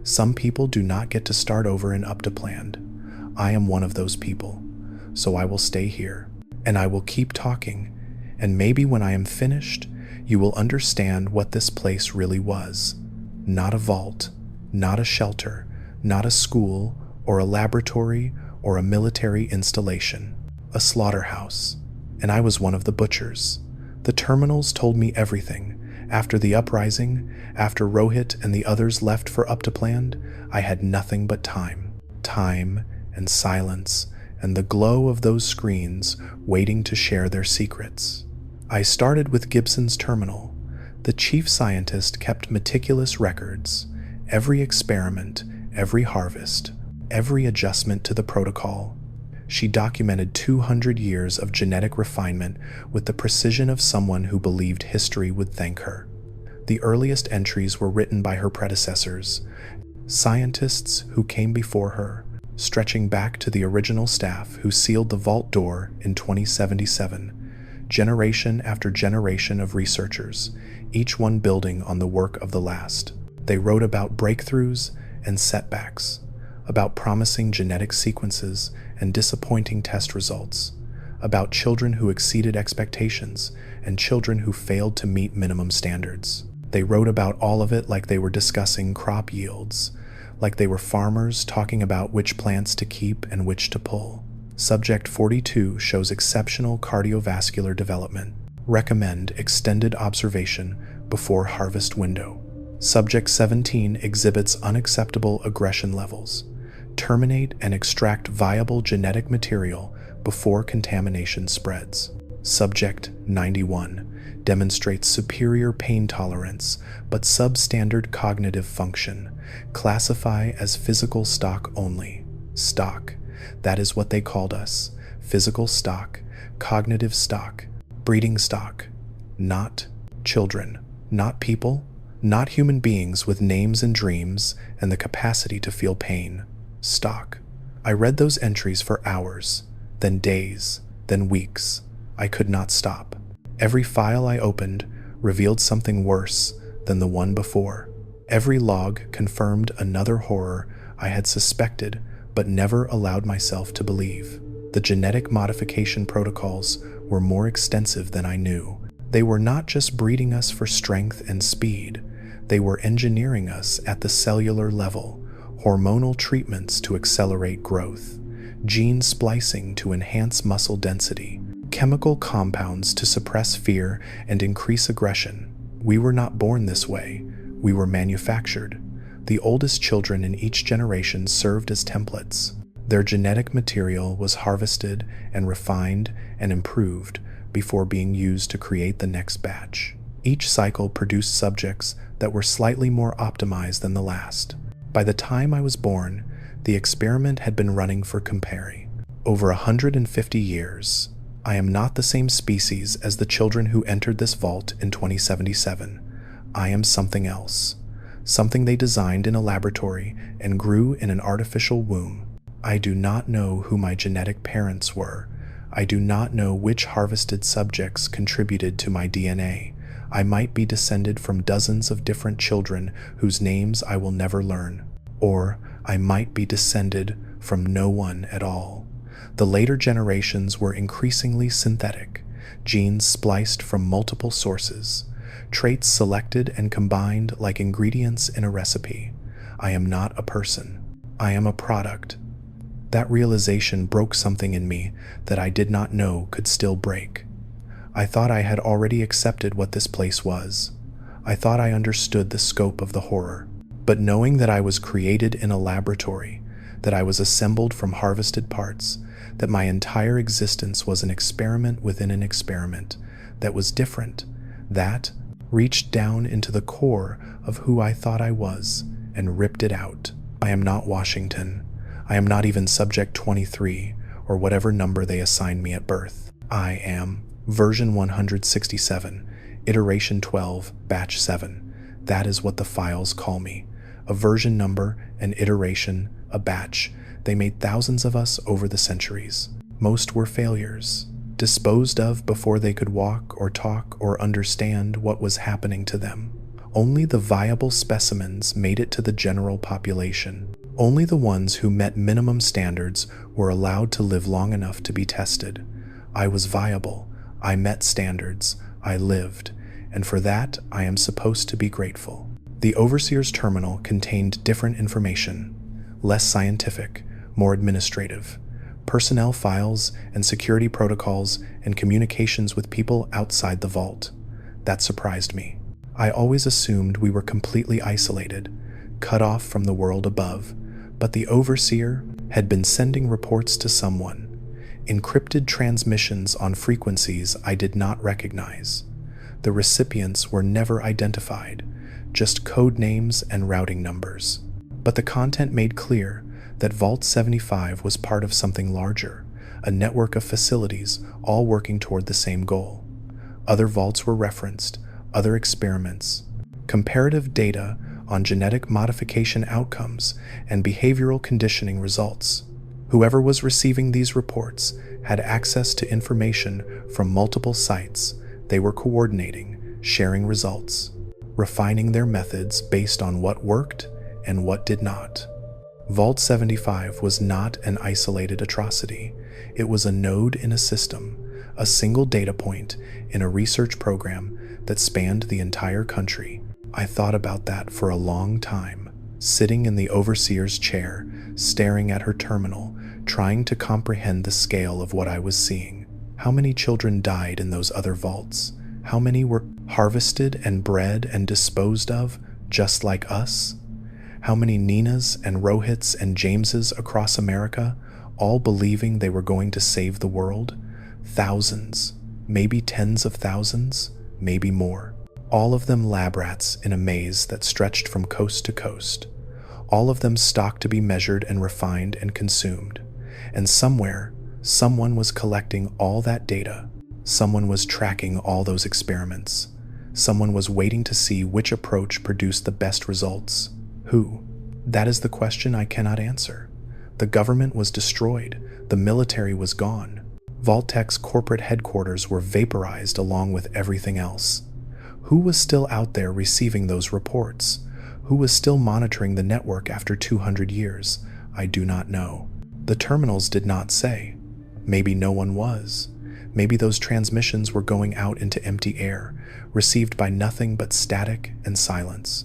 Some people do not get to start over in Uptopland. I am one of those people, so I will stay here, and I will keep talking, and maybe when I am finished, you will understand what this place really was. Not a vault, not a shelter, not a school, or a laboratory, or a military installation. A slaughterhouse. And I was one of the butchers. The terminals told me everything. After the uprising, after Rohit and the others left for Uptopland, I had nothing but time. Time and silence and the glow of those screens waiting to share their secrets. I started with Gibson's terminal. The chief scientist kept meticulous records. Every experiment, every harvest, every adjustment to the protocol. She documented 200 years of genetic refinement with the precision of someone who believed history would thank her. The earliest entries were written by her predecessors, scientists who came before her, stretching back to the original staff who sealed the vault door in 2077, generation after generation of researchers, each one building on the work of the last. They wrote about breakthroughs and setbacks, about promising genetic sequences and disappointing test results, about children who exceeded expectations and children who failed to meet minimum standards. They wrote about all of it like they were discussing crop yields, like they were farmers talking about which plants to keep and which to pull. Subject 42 shows exceptional cardiovascular development. Recommend extended observation before harvest window. Subject 17 exhibits unacceptable aggression levels. Terminate and extract viable genetic material before contamination spreads. Subject 91 demonstrates superior pain tolerance but substandard cognitive function. Classify as physical stock only. Stock. That is what they called us. Physical stock, cognitive stock, breeding stock. Not children, not people, not human beings with names and dreams and the capacity to feel pain. Stock. I read those entries for hours, then days, then weeks. I could not stop. Every file I opened revealed something worse than the one before. Every log confirmed another horror I had suspected but never allowed myself to believe. The genetic modification protocols were more extensive than I knew. They were not just breeding us for strength and speed, they were engineering us at the cellular level, hormonal treatments to accelerate growth, gene splicing to enhance muscle density, chemical compounds to suppress fear and increase aggression. We were not born this way, we were manufactured. The oldest children in each generation served as templates. Their genetic material was harvested and refined and improved before being used to create the next batch. Each cycle produced subjects that were slightly more optimized than the last. By the time I was born, the experiment had been running for compare over 150 years. I am not the same species as the children who entered this vault in 2077. I am something else. Something they designed in a laboratory and grew in an artificial womb. I do not know who my genetic parents were. I do not know which harvested subjects contributed to my DNA. I might be descended from dozens of different children whose names I will never learn. Or I might be descended from no one at all. The later generations were increasingly synthetic, genes spliced from multiple sources, traits selected and combined like ingredients in a recipe. I am not a person. I am a product. That realization broke something in me that I did not know could still break. I thought I had already accepted what this place was. I thought I understood the scope of the horror. But knowing that I was created in a laboratory, that I was assembled from harvested parts, that my entire existence was an experiment within an experiment that was different, that reached down into the core of who I thought I was and ripped it out. I am not Washington. I am not even Subject 23 or whatever number they assigned me at birth. I am version 167, iteration 12, batch 7. That is what the files call me. A version number, an iteration, a batch. They made thousands of us over the centuries. Most were failures, disposed of before they could walk or talk or understand what was happening to them. Only the viable specimens made it to the general population. Only the ones who met minimum standards were allowed to live long enough to be tested. I was viable. I met standards. I lived. And for that, I am supposed to be grateful. The Overseer's terminal contained different information, less scientific, more administrative, personnel files and security protocols and communications with people outside the vault. That surprised me. I always assumed we were completely isolated, cut off from the world above, but the Overseer had been sending reports to someone, encrypted transmissions on frequencies I did not recognize. The recipients were never identified, just code names and routing numbers. But the content made clear that Vault 75 was part of something larger, a network of facilities all working toward the same goal. Other vaults were referenced, other experiments, comparative data on genetic modification outcomes and behavioral conditioning results. Whoever was receiving these reports had access to information from multiple sites. They were coordinating, sharing results, refining their methods based on what worked and what did not. Vault 75 was not an isolated atrocity. It was a node in a system, a single data point in a research program that spanned the entire country. I thought about that for a long time, sitting in the Overseer's chair, staring at her terminal, trying to comprehend the scale of what I was seeing. How many children died in those other vaults? How many were harvested and bred and disposed of, just like us? How many Ninas and Rohits and Jameses across America, all believing they were going to save the world? Thousands, maybe tens of thousands, maybe more. All of them lab rats in a maze that stretched from coast to coast. All of them stock to be measured and refined and consumed. And somewhere, someone was collecting all that data. Someone was tracking all those experiments. Someone was waiting to see which approach produced the best results. Who? That is the question I cannot answer. The government was destroyed. The military was gone. Vault Tec's corporate headquarters were vaporized along with everything else. Who was still out there receiving those reports? Who was still monitoring the network after 200 years? I do not know. The terminals did not say. Maybe no one was. Maybe those transmissions were going out into empty air, received by nothing but static and silence.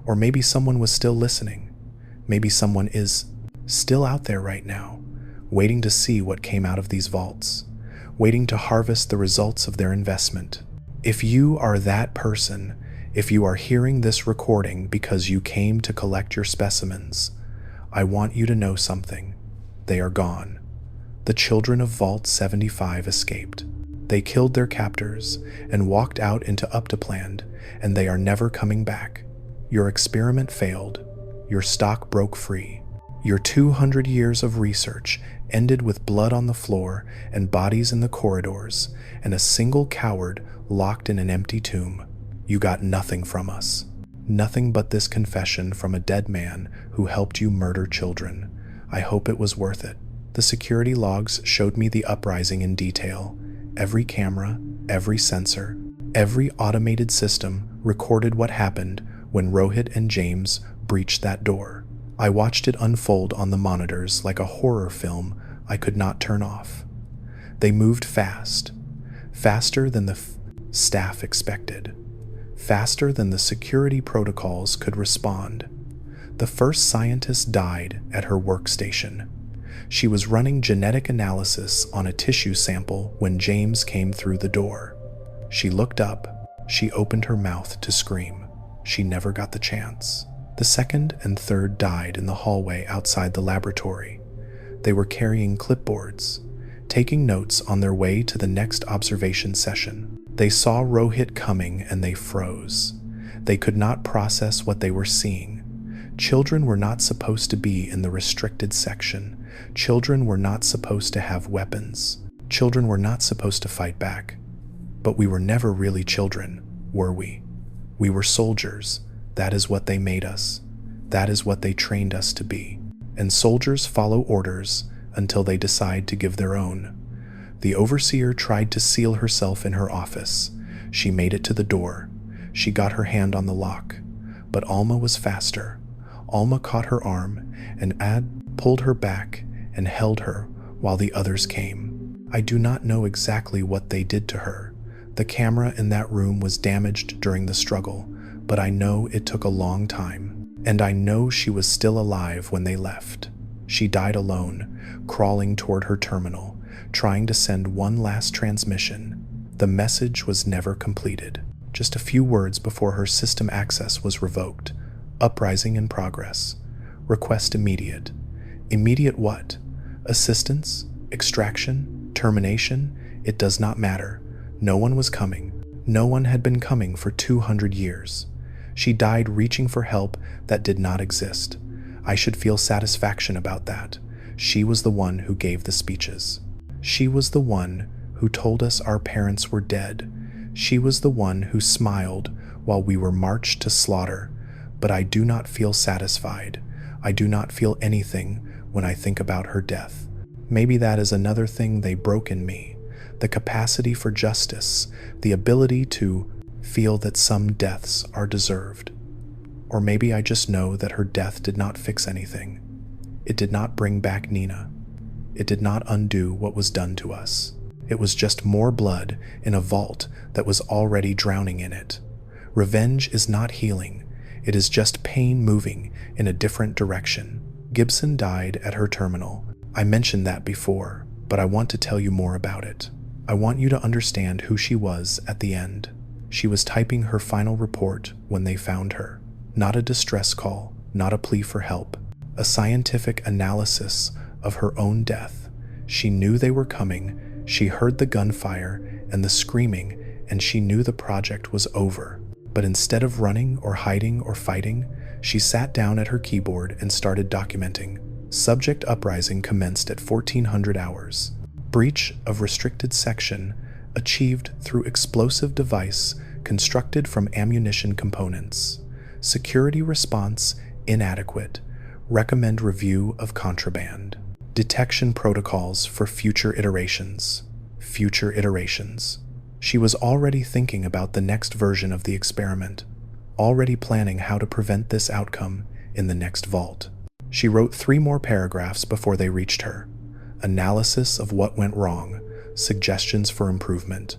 Or maybe someone was still listening. Maybe someone is still out there right now, waiting to see what came out of these vaults, waiting to harvest the results of their investment. If you are that person, if you are hearing this recording because you came to collect your specimens, I want you to know something. They are gone. The children of Vault 75 escaped. They killed their captors and walked out into Uptopland, and they are never coming back. Your experiment failed. Your stock broke free. Your 200 years of research ended with blood on the floor and bodies in the corridors, and a single coward locked in an empty tomb. You got nothing from us. Nothing but this confession from a dead man who helped you murder children. I hope it was worth it. The security logs showed me the uprising in detail. Every camera, every sensor, every automated system recorded what happened when Rohit and James breached that door. I watched it unfold on the monitors like a horror film I could not turn off. They moved fast, faster than the staff expected, faster than the security protocols could respond. The first scientist died at her workstation. She was running genetic analysis on a tissue sample when James came through the door. She looked up. She opened her mouth to scream. She never got the chance. The second and third died in the hallway outside the laboratory. They were carrying clipboards, taking notes on their way to the next observation session. They saw Rohit coming and they froze. They could not process what they were seeing. Children were not supposed to be in the restricted section. Children were not supposed to have weapons. Children were not supposed to fight back. But we were never really children, were we? We were soldiers. That is what they made us. That is what they trained us to be. And soldiers follow orders until they decide to give their own. The overseer tried to seal herself in her office. She made it to the door. She got her hand on the lock. But Alma was faster. Alma caught her arm, and Ad pulled her back and held her while the others came. I do not know exactly what they did to her. The camera in that room was damaged during the struggle, but I know it took a long time, and I know she was still alive when they left. She died alone, crawling toward her terminal, trying to send one last transmission. The message was never completed. Just a few words before her system access was revoked. Uprising in progress. Request immediate. Immediate what? Assistance? Extraction? Termination? It does not matter. No one was coming. No one had been coming for 200 years. She died reaching for help that did not exist. I should feel satisfaction about that. She was the one who gave the speeches. She was the one who told us our parents were dead. She was the one who smiled while we were marched to slaughter. But I do not feel satisfied. I do not feel anything when I think about her death. Maybe that is another thing they broke in me. The capacity for justice, the ability to feel that some deaths are deserved. Or maybe I just know that her death did not fix anything. It did not bring back Nina. It did not undo what was done to us. It was just more blood in a vault that was already drowning in it. Revenge is not healing. It is just pain moving in a different direction. Gibson died at her terminal. I mentioned that before, but I want to tell you more about it. I want you to understand who she was at the end. She was typing her final report when they found her. Not a distress call, not a plea for help. A scientific analysis of her own death. She knew they were coming, she heard the gunfire and the screaming, and she knew the project was over. But instead of running or hiding or fighting, she sat down at her keyboard and started documenting. Subject uprising commenced at 1400 hours. Breach of restricted section achieved through explosive device constructed from ammunition components. Security response inadequate. Recommend review of contraband. Detection protocols for future iterations. Future iterations. She was already thinking about the next version of the experiment, already planning how to prevent this outcome in the next vault. She wrote 3 more paragraphs before they reached her. Analysis of what went wrong, suggestions for improvement,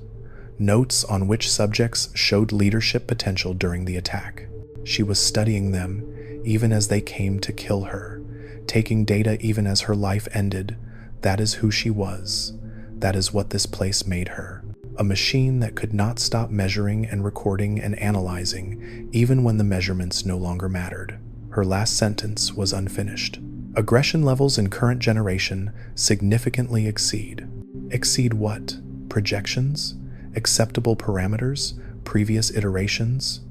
notes on which subjects showed leadership potential during the attack. She was studying them even as they came to kill her, taking data even as her life ended. That is who she was. That is what this place made her. A machine that could not stop measuring and recording and analyzing, even when the measurements no longer mattered. Her last sentence was unfinished. Aggression levels in current generation significantly exceed. Exceed what? Projections? Acceptable parameters? Previous iterations?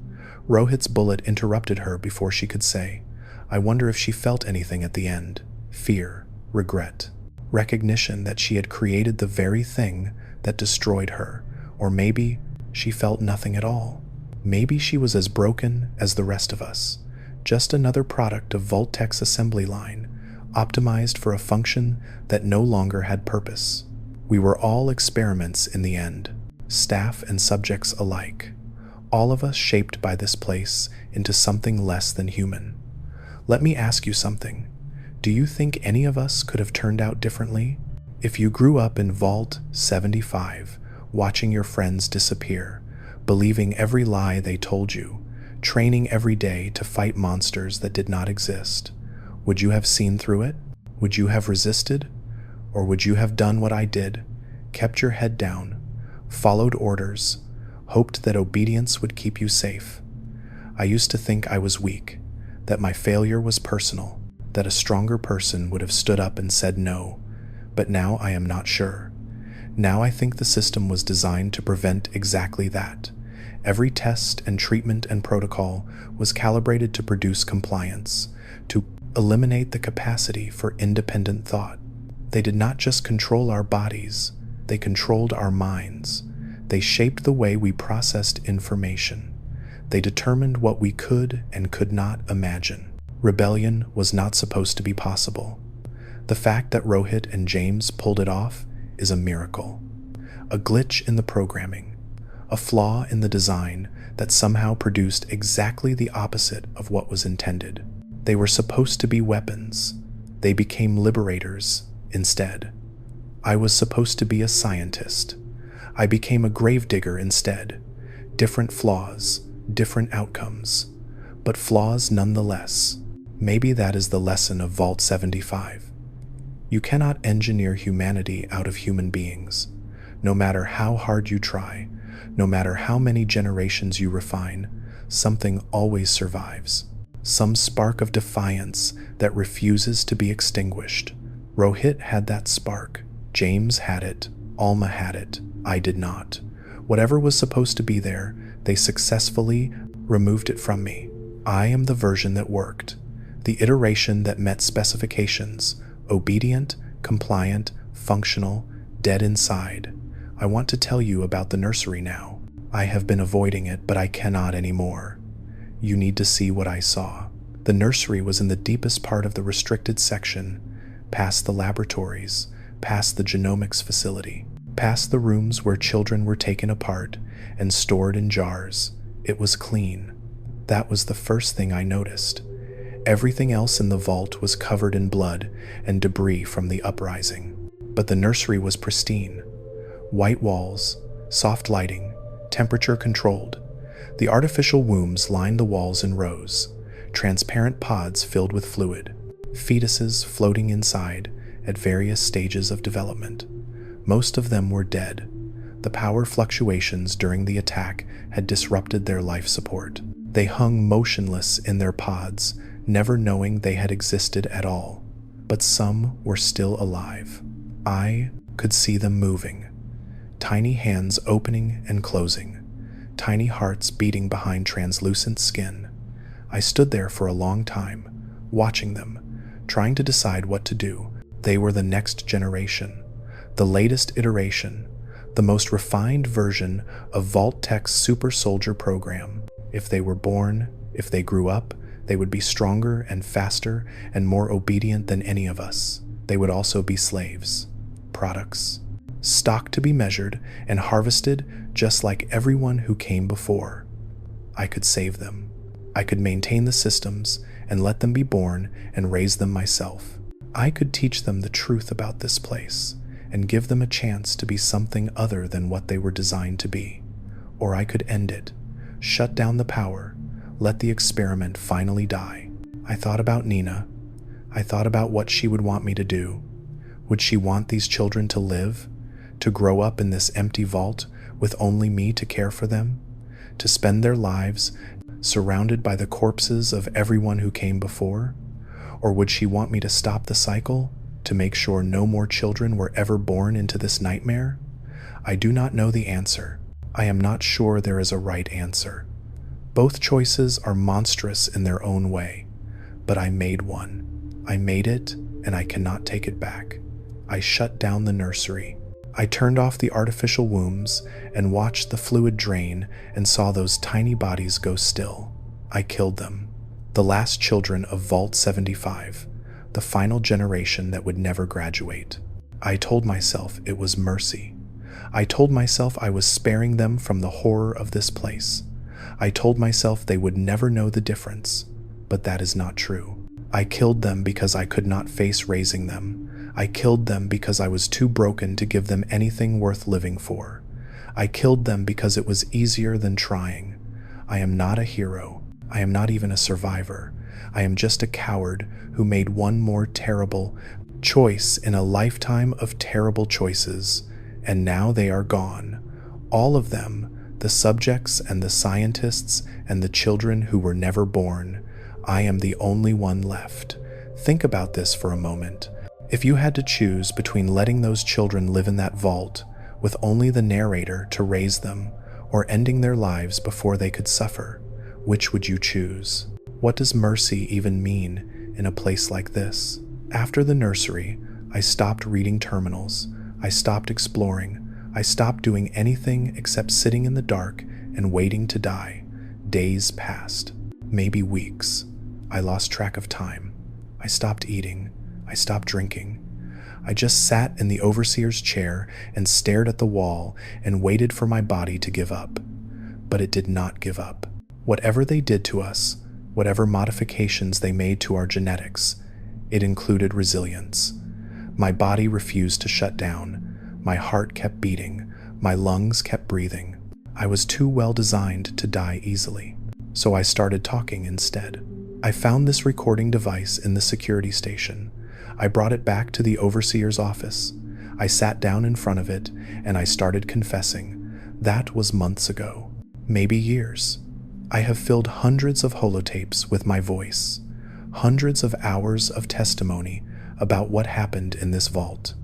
Rohit's bullet interrupted her before she could say. I wonder if she felt anything at the end. Fear, regret, recognition that she had created the very thing that destroyed her. Or maybe she felt nothing at all. Maybe she was as broken as the rest of us. Just another product of Vault Tec's assembly line, optimized for a function that no longer had purpose. We were all experiments in the end, staff and subjects alike. All of us shaped by this place into something less than human. Let me ask you something. Do you think any of us could have turned out differently? If you grew up in Vault 75, watching your friends disappear, believing every lie they told you, training every day to fight monsters that did not exist, would you have seen through it? Would you have resisted? Or would you have done what I did, kept your head down, followed orders, hoped that obedience would keep you safe? I used to think I was weak, that my failure was personal, that a stronger person would have stood up and said no, but now I am not sure. Now I think the system was designed to prevent exactly that. Every test and treatment and protocol was calibrated to produce compliance, to eliminate the capacity for independent thought. They did not just control our bodies, they controlled our minds. They shaped the way we processed information. They determined what we could and could not imagine. Rebellion was not supposed to be possible. The fact that Rohit and James pulled it off is a miracle. A glitch in the programming, a flaw in the design that somehow produced exactly the opposite of what was intended. They were supposed to be weapons. They became liberators instead. I was supposed to be a scientist. I became a gravedigger instead. Different flaws, different outcomes, but flaws nonetheless. Maybe that is the lesson of Vault 75. You cannot engineer humanity out of human beings. No matter how hard you try, no matter how many generations you refine, something always survives. Some spark of defiance that refuses to be extinguished. Rohit had that spark. James had it. Alma had it. I did not. Whatever was supposed to be there, they successfully removed it from me. I am the version that worked. The iteration that met specifications. Obedient, compliant, functional, dead inside. I want to tell you about the nursery now. I have been avoiding it, but I cannot anymore. You need to see what I saw. The nursery was in the deepest part of the restricted section, past the laboratories, past the genomics facility, past the rooms where children were taken apart and stored in jars. It was clean. That was the first thing I noticed. Everything else in the vault was covered in blood and debris from the uprising. But the nursery was pristine. White walls, soft lighting, temperature controlled. The artificial wombs lined the walls in rows, transparent pods filled with fluid, fetuses floating inside, at various stages of development. Most of them were dead. The power fluctuations during the attack had disrupted their life support. They hung motionless in their pods, never knowing they had existed at all. But some were still alive. I could see them moving. Tiny hands opening and closing. Tiny hearts beating behind translucent skin. I stood there for a long time, watching them, trying to decide what to do. They were the next generation, the latest iteration, the most refined version of Vault Tec's super soldier program. If they were born, if they grew up, they would be stronger and faster and more obedient than any of us. They would also be slaves, products, stock to be measured and harvested just like everyone who came before. I could save them. I could maintain the systems and let them be born and raise them myself. I could teach them the truth about this place and give them a chance to be something other than what they were designed to be. Or I could end it, shut down the power, let the experiment finally die. I thought about Nina. I thought about what she would want me to do. Would she want these children to live? To grow up in this empty vault with only me to care for them? To spend their lives surrounded by the corpses of everyone who came before? Or would she want me to stop the cycle, to make sure no more children were ever born into this nightmare? I do not know the answer. I am not sure there is a right answer. Both choices are monstrous in their own way, but I made one. I made it, and I cannot take it back. I shut down the nursery. I turned off the artificial wombs and watched the fluid drain and saw those tiny bodies go still. I killed them. The last children of Vault 75, the final generation that would never graduate. I told myself it was mercy. I told myself I was sparing them from the horror of this place. I told myself they would never know the difference, but that is not true. I killed them because I could not face raising them. I killed them because I was too broken to give them anything worth living for. I killed them because it was easier than trying. I am not a hero. I am not even a survivor. I am just a coward who made one more terrible choice in a lifetime of terrible choices, and now they are gone. All of them, the subjects and the scientists and the children who were never born. I am the only one left. Think about this for a moment. If you had to choose between letting those children live in that vault with only the narrator to raise them, or ending their lives before they could suffer, which would you choose? What does mercy even mean in a place like this? After the nursery, I stopped reading terminals. I stopped exploring. I stopped doing anything except sitting in the dark and waiting to die. Days passed, maybe weeks. I lost track of time. I stopped eating. I stopped drinking. I just sat in the overseer's chair and stared at the wall and waited for my body to give up. But it did not give up. Whatever they did to us, whatever modifications they made to our genetics, it included resilience. My body refused to shut down. My heart kept beating. My lungs kept breathing. I was too well designed to die easily. So I started talking instead. I found this recording device in the security station. I brought it back to the overseer's office. I sat down in front of it and I started confessing. That was months ago, maybe years. I have filled hundreds of holotapes with my voice, hundreds of hours of testimony about what happened in this vault.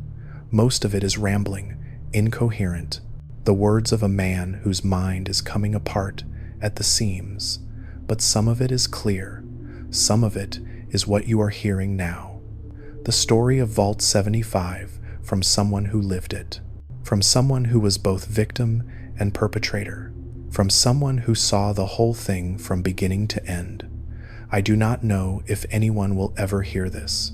Most of it is rambling, incoherent, the words of a man whose mind is coming apart at the seams, but some of it is clear. Some of it is what you are hearing now. The story of Vault 75 from someone who lived it, from someone who was both victim and perpetrator, from someone who saw the whole thing from beginning to end. I do not know if anyone will ever hear this.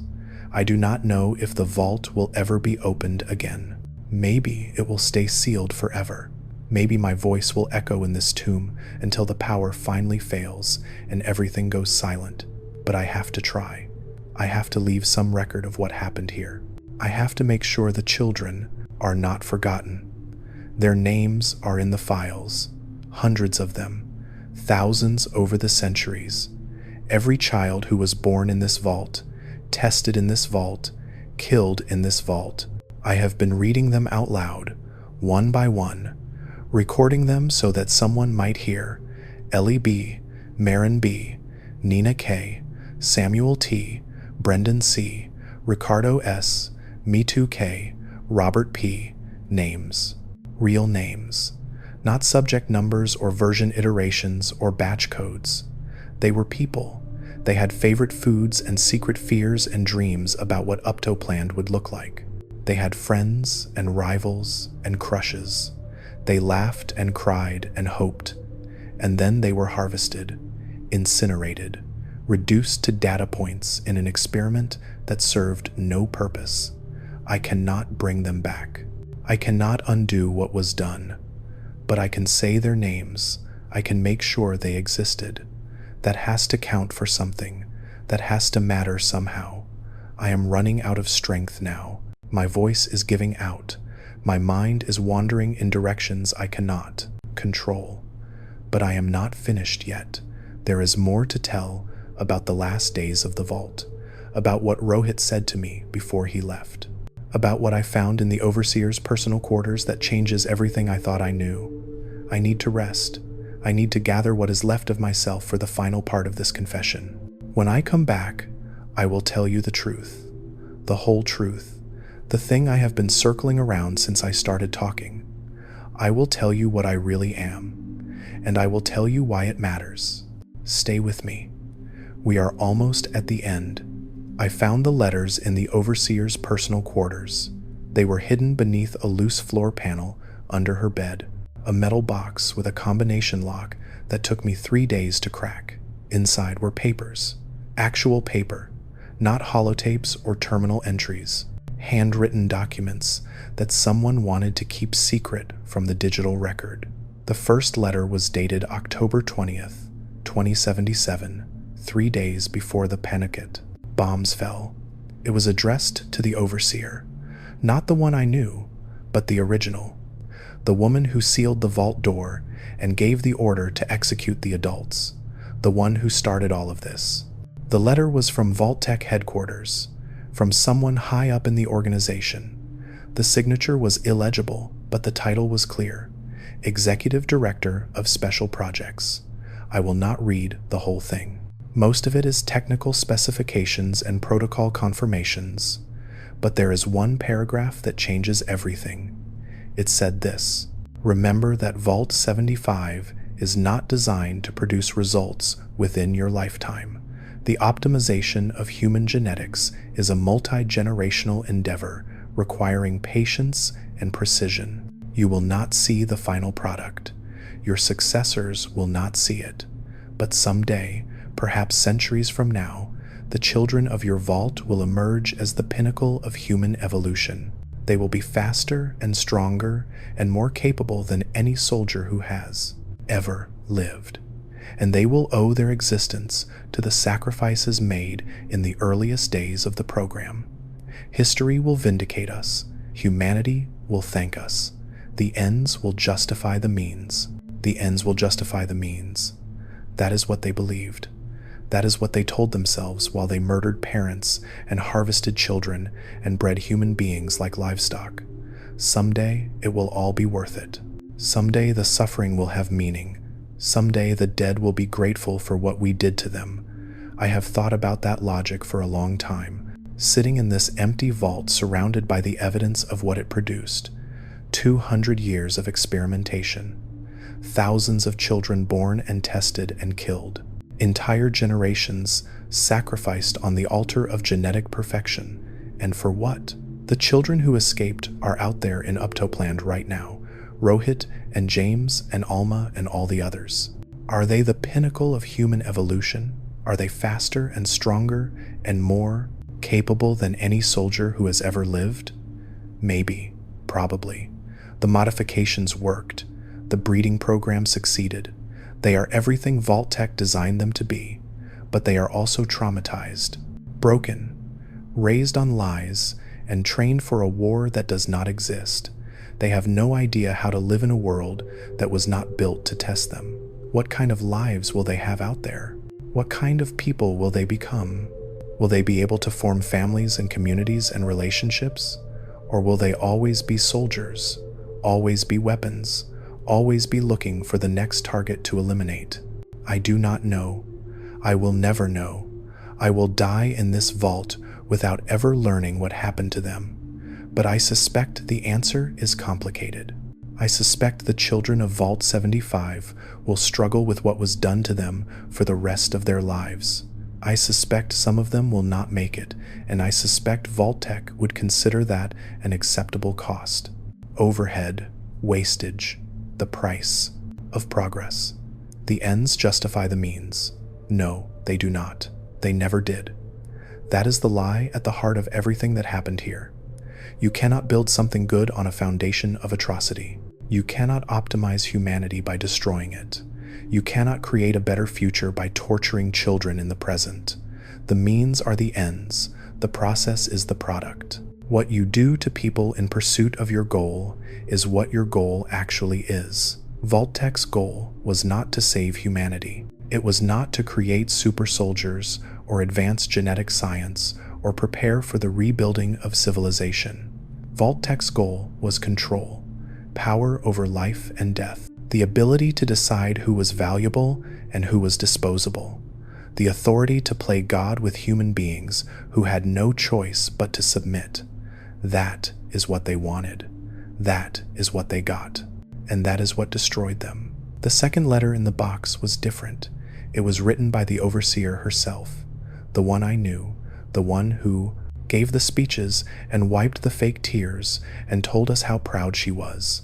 I do not know if the vault will ever be opened again. Maybe it will stay sealed forever. Maybe my voice will echo in this tomb until the power finally fails and everything goes silent. But I have to try. I have to leave some record of what happened here. I have to make sure the children are not forgotten. Their names are in the files, hundreds of them, thousands over the centuries. Every child who was born in this vault, tested in this vault, killed in this vault. I have been reading them out loud, one by one, recording them so that someone might hear. Ellie B., Marin B., Nina K., Samuel T., Brendan C., Ricardo S., Me2 K., Robert P. Names. Real names. Not subject numbers or version iterations or batch codes. They were people. They had favorite foods and secret fears and dreams about what Uptopland would look like. They had friends and rivals and crushes. They laughed and cried and hoped. And then they were harvested, incinerated, reduced to data points in an experiment that served no purpose. I cannot bring them back. I cannot undo what was done. But I can say their names. I can make sure they existed. That has to count for something. That has to matter somehow. I am running out of strength now. My voice is giving out. My mind is wandering in directions I cannot control. But I am not finished yet. There is more to tell about the last days of the vault, about what Rohit said to me before he left, about what I found in the overseer's personal quarters that changes everything I thought I knew. I need to rest. I need to gather what is left of myself for the final part of this confession. When I come back, I will tell you the truth, the whole truth, the thing I have been circling around since I started talking. I will tell you what I really am, and I will tell you why it matters. Stay with me. We are almost at the end. I found the letters in the overseer's personal quarters. They were hidden beneath a loose floor panel under her bed, a metal box with a combination lock that took me 3 days to crack. Inside were papers, actual paper, not holotapes or terminal entries, handwritten documents that someone wanted to keep secret from the digital record. The first letter was dated October 20th, 2077, 3 days before the Panicat bombs fell. It was addressed to the overseer, not the one I knew, but the original, the woman who sealed the vault door and gave the order to execute the adults, the one who started all of this. The letter was from Vault Tec headquarters, from someone high up in the organization. The signature was illegible, but the title was clear: Executive Director of Special Projects. I will not read the whole thing. Most of it is technical specifications and protocol confirmations, but there is one paragraph that changes everything. It said this: remember that Vault 75 is not designed to produce results within your lifetime. The optimization of human genetics is a multi-generational endeavor requiring patience and precision. You will not see the final product. Your successors will not see it. But someday, perhaps centuries from now, the children of your vault will emerge as the pinnacle of human evolution. They will be faster and stronger and more capable than any soldier who has ever lived. And they will owe their existence to the sacrifices made in the earliest days of the program. History will vindicate us. Humanity will thank us. The ends will justify the means. The ends will justify the means. That is what they believed. That is what they told themselves while they murdered parents and harvested children and bred human beings like livestock. Someday it will all be worth it. Someday the suffering will have meaning. Someday the dead will be grateful for what we did to them. I have thought about that logic for a long time, sitting in this empty vault surrounded by the evidence of what it produced. 200 years of experimentation. Thousands of children born and tested and killed. Entire generations sacrificed on the altar of genetic perfection. And for what? The children who escaped are out there in Uptopland right now. Rohit and James and Alma and all the others. Are they the pinnacle of human evolution? Are they faster and stronger and more capable than any soldier who has ever lived? Maybe. Probably. The modifications worked. The breeding program succeeded. They are everything Vault Tec designed them to be, but they are also traumatized, broken, raised on lies, and trained for a war that does not exist. They have no idea how to live in a world that was not built to test them. What kind of lives will they have out there? What kind of people will they become? Will they be able to form families and communities and relationships? Or will they always be soldiers, always be weapons, always be looking for the next target to eliminate? I do not know. I will never know. I will die in this vault without ever learning what happened to them. But I suspect the answer is complicated. I suspect the children of Vault 75 will struggle with what was done to them for the rest of their lives. I suspect some of them will not make it, and I suspect Vault Tec would consider that an acceptable cost. Overhead, wastage, the price of progress. The ends justify the means. No, they do not. They never did. That is the lie at the heart of everything that happened here. You cannot build something good on a foundation of atrocity. You cannot optimize humanity by destroying it. You cannot create a better future by torturing children in the present. The means are the ends. The process is the product. What you do to people in pursuit of your goal is what your goal actually is. Vault Tec's goal was not to save humanity. It was not to create super soldiers or advance genetic science or prepare for the rebuilding of civilization. Vault Tec's goal was control, power over life and death, the ability to decide who was valuable and who was disposable, the authority to play God with human beings who had no choice but to submit. That is what they wanted. That is what they got. And that is what destroyed them. The second letter in the box was different. It was written by the overseer herself, the one I knew, the one who gave the speeches and wiped the fake tears and told us how proud she was.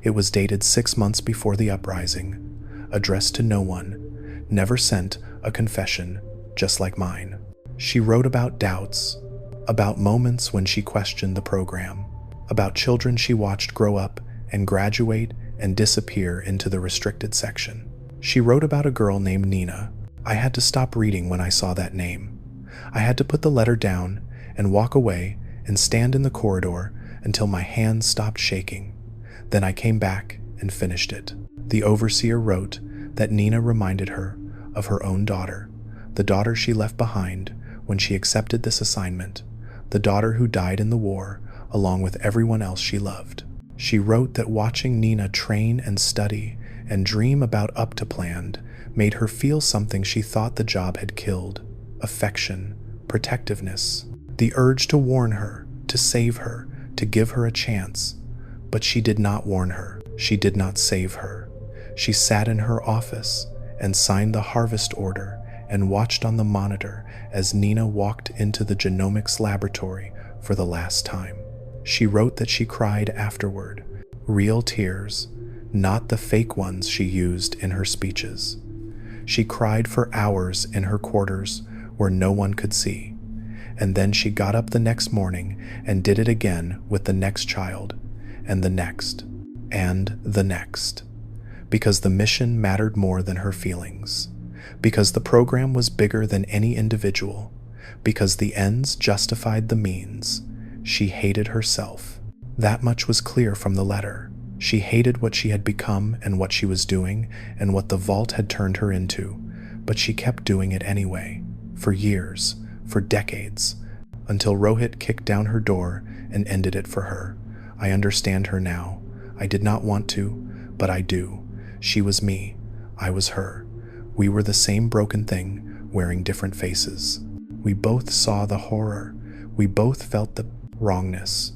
It was dated 6 months before the uprising, addressed to no one, never sent a confession, just like mine. She wrote about doubts, about moments when she questioned the program, about children she watched grow up and graduate and disappear into the restricted section. She wrote about a girl named Nina. I had to stop reading when I saw that name. I had to put the letter down and walk away and stand in the corridor until my hands stopped shaking. Then I came back and finished it. The overseer wrote that Nina reminded her of her own daughter, the daughter she left behind when she accepted this assignment, the daughter who died in the war along with everyone else she loved. She wrote that watching Nina train and study and dream about Uptopland made her feel something she thought the job had killed: affection, protectiveness, the urge to warn her, to save her, to give her a chance. But she did not warn her. She did not save her. She sat in her office and signed the harvest order and watched on the monitor as Nina walked into the genomics laboratory for the last time. She wrote that she cried afterward, real tears, not the fake ones she used in her speeches. She cried for hours in her quarters where no one could see. And then she got up the next morning and did it again with the next child, and the next, and the next. Because the mission mattered more than her feelings. Because the program was bigger than any individual. Because the ends justified the means. She hated herself. That much was clear from the letter. She hated what she had become and what she was doing and what the vault had turned her into, but she kept doing it anyway, for years, for decades, until Rohit kicked down her door and ended it for her. I understand her now. I did not want to, but I do. She was me. I was her. We were the same broken thing, wearing different faces. We both saw the horror. We both felt the wrongness.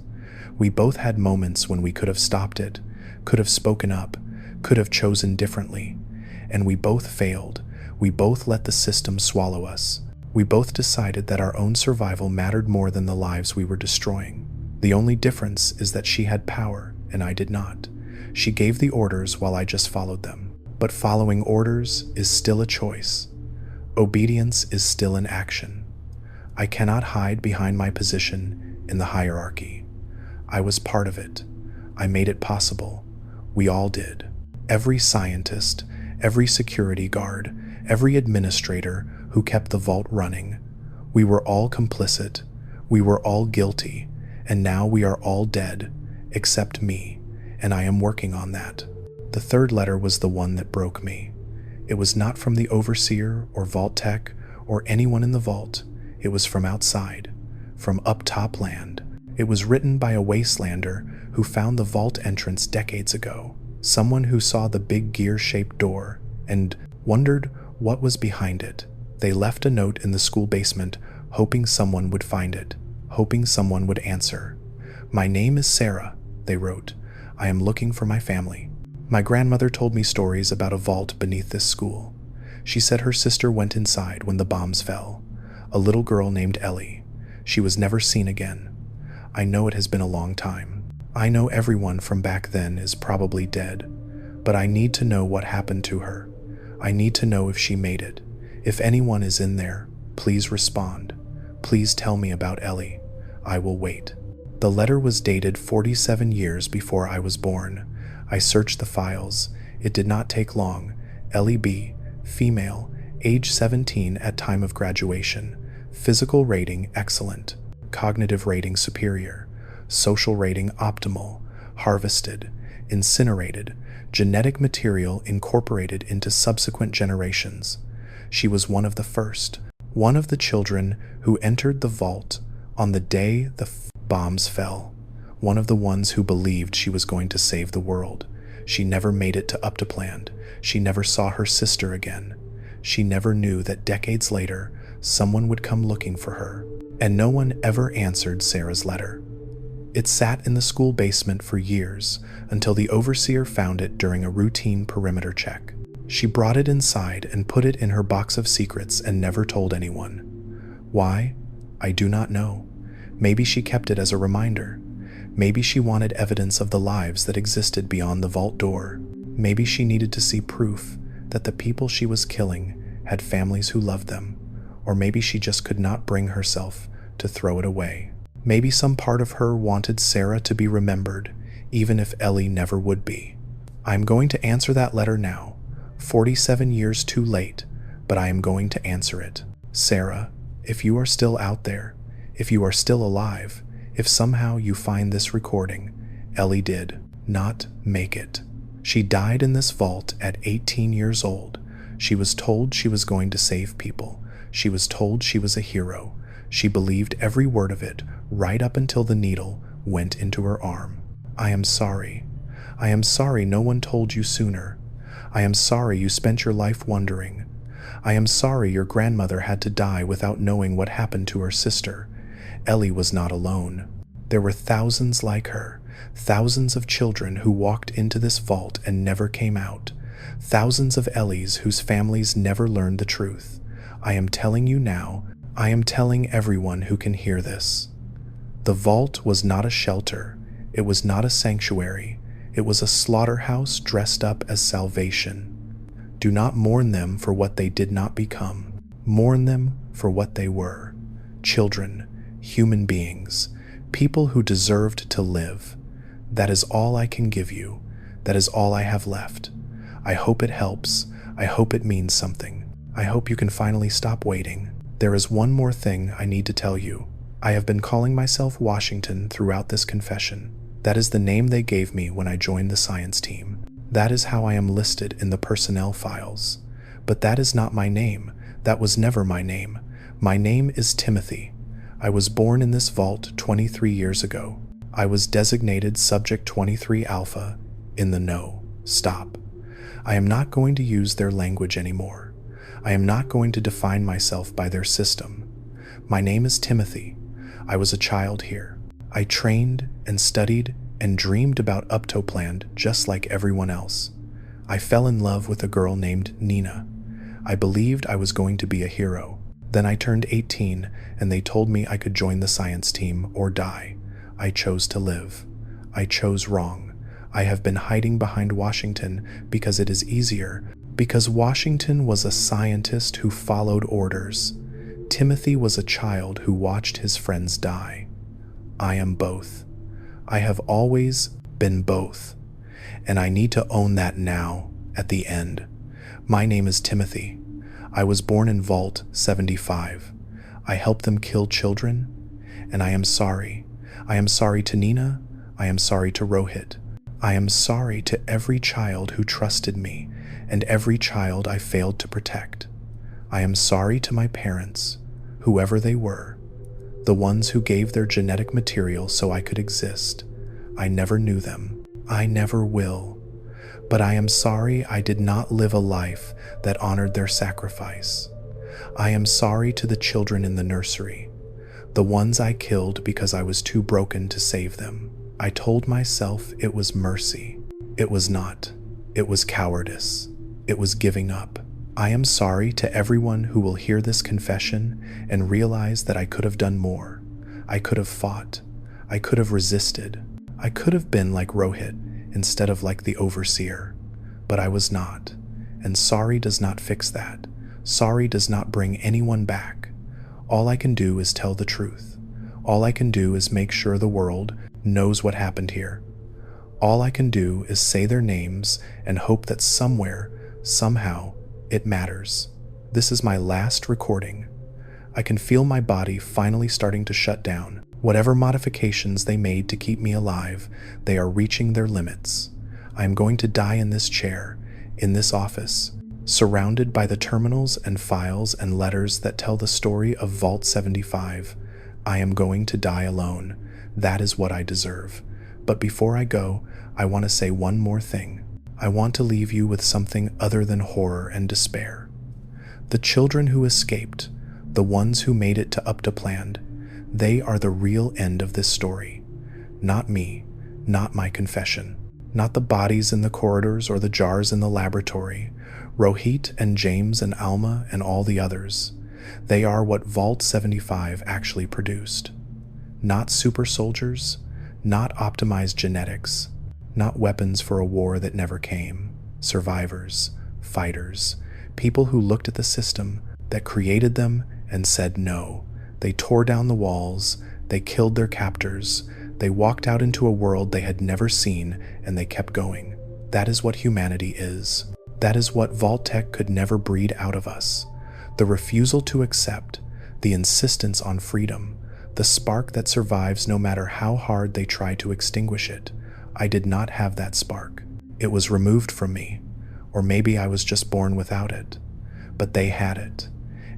We both had moments when we could have stopped it, could have spoken up, could have chosen differently. And we both failed. We both let the system swallow us. We both decided that our own survival mattered more than the lives we were destroying. The only difference is that she had power and I did not. She gave the orders while I just followed them. But following orders is still a choice. Obedience is still an action. I cannot hide behind my position in the hierarchy. I was part of it. I made it possible. We all did. Every scientist, every security guard, every administrator who kept the vault running. We were all complicit. We were all guilty. And now we are all dead, except me, and I am working on that. The third letter was the one that broke me. It was not from the overseer or Vault Tec or anyone in the vault. It was from outside, from Uptopland. It was written by a wastelander who found the vault entrance decades ago. Someone who saw the big gear-shaped door and wondered what was behind it. They left a note in the school basement, hoping someone would find it, hoping someone would answer. "My name is Sarah," they wrote. "I am looking for my family." My grandmother told me stories about a vault beneath this school. She said her sister went inside when the bombs fell. A little girl named Ellie. She was never seen again. I know it has been a long time. I know everyone from back then is probably dead. But I need to know what happened to her. I need to know if she made it. If anyone is in there, please respond. Please tell me about Ellie. I will wait. The letter was dated 47 years before I was born. I searched the files. It did not take long. Ellie B., female, age 17 at time of graduation. Physical rating excellent. Cognitive rating superior. Social rating optimal. Harvested. Incinerated. Genetic material incorporated into subsequent generations. She was one of the first. One of the children who entered the vault on the day the bombs fell. One of the ones who believed she was going to save the world. She never made it to Uptopland. She never saw her sister again. She never knew that decades later, someone would come looking for her. And no one ever answered Sarah's letter. It sat in the school basement for years, until the overseer found it during a routine perimeter check. She brought it inside and put it in her box of secrets and never told anyone. Why? I do not know. Maybe she kept it as a reminder. Maybe she wanted evidence of the lives that existed beyond the vault door. Maybe she needed to see proof that the people she was killing had families who loved them. Or maybe she just could not bring herself to throw it away. Maybe some part of her wanted Sarah to be remembered, even if Ellie never would be. I'm going to answer that letter now. 47 years too late, but I am going to answer it. Sarah, if you are still out there, if you are still alive, if somehow you find this recording, Ellie did not make it. She died in this vault at 18 years old. She was told she was going to save people. She was told she was a hero. She believed every word of it, right up until the needle went into her arm. I am sorry. I am sorry no one told you sooner. I am sorry you spent your life wondering. I am sorry your grandmother had to die without knowing what happened to her sister. Ellie was not alone. There were thousands like her, thousands of children who walked into this vault and never came out, thousands of Ellies whose families never learned the truth. I am telling you now, I am telling everyone who can hear this. The vault was not a shelter. It was not a sanctuary. It was a slaughterhouse dressed up as salvation. Do not mourn them for what they did not become. Mourn them for what they were. Children, human beings, people who deserved to live. That is all I can give you. That is all I have left. I hope it helps. I hope it means something. I hope you can finally stop waiting. There is one more thing I need to tell you. I have been calling myself Washington throughout this confession. That is the name they gave me when I joined the science team. That is how I am listed in the personnel files. But that is not my name. That was never my name. My name is Timothy. I was born in this vault 23 years ago. I was designated Subject 23 Alpha in the know. Stop. I am not going to use their language anymore. I am not going to define myself by their system. My name is Timothy. I was a child here. I trained and studied and dreamed about Uptopland just like everyone else. I fell in love with a girl named Nina. I believed I was going to be a hero. Then I turned 18 and they told me I could join the science team or die. I chose to live. I chose wrong. I have been hiding behind Washington because it is easier, because Washington was a scientist who followed orders. Timothy was a child who watched his friends die. I am both. I have always been both. And I need to own that now, at the end. My name is Timothy. I was born in Vault 75. I helped them kill children, and I am sorry. I am sorry to Nina. I am sorry to Rohit. I am sorry to every child who trusted me and every child I failed to protect. I am sorry to my parents, whoever they were, the ones who gave their genetic material so I could exist. I never knew them. I never will. But I am sorry I did not live a life that honored their sacrifice. I am sorry to the children in the nursery, the ones I killed because I was too broken to save them. I told myself it was mercy. It was not. It was cowardice. It was giving up. I am sorry to everyone who will hear this confession and realize that I could have done more. I could have fought. I could have resisted. I could have been like Rohit instead of like the overseer. But I was not. And sorry does not fix that. Sorry does not bring anyone back. All I can do is tell the truth. All I can do is make sure the world knows what happened here. All I can do is say their names and hope that somewhere, somehow, it matters. This is my last recording. I can feel my body finally starting to shut down. Whatever modifications they made to keep me alive, they are reaching their limits. I am going to die in this chair, in this office, surrounded by the terminals and files and letters that tell the story of Vault 75. I am going to die alone. That is what I deserve. But before I go, I want to say one more thing. I want to leave you with something other than horror and despair. The children who escaped, the ones who made it to Uptopland, they are the real end of this story. Not me, not my confession, not the bodies in the corridors or the jars in the laboratory, Rohit and James and Alma and all the others. They are what Vault 75 actually produced. Not super soldiers, not optimized genetics, not weapons for a war that never came. Survivors, fighters, people who looked at the system that created them and said no. They tore down the walls, they killed their captors, they walked out into a world they had never seen, and they kept going. That is what humanity is. That is what Vault Tec could never breed out of us. The refusal to accept, the insistence on freedom, the spark that survives no matter how hard they try to extinguish it. I did not have that spark. It was removed from me, or maybe I was just born without it. But they had it,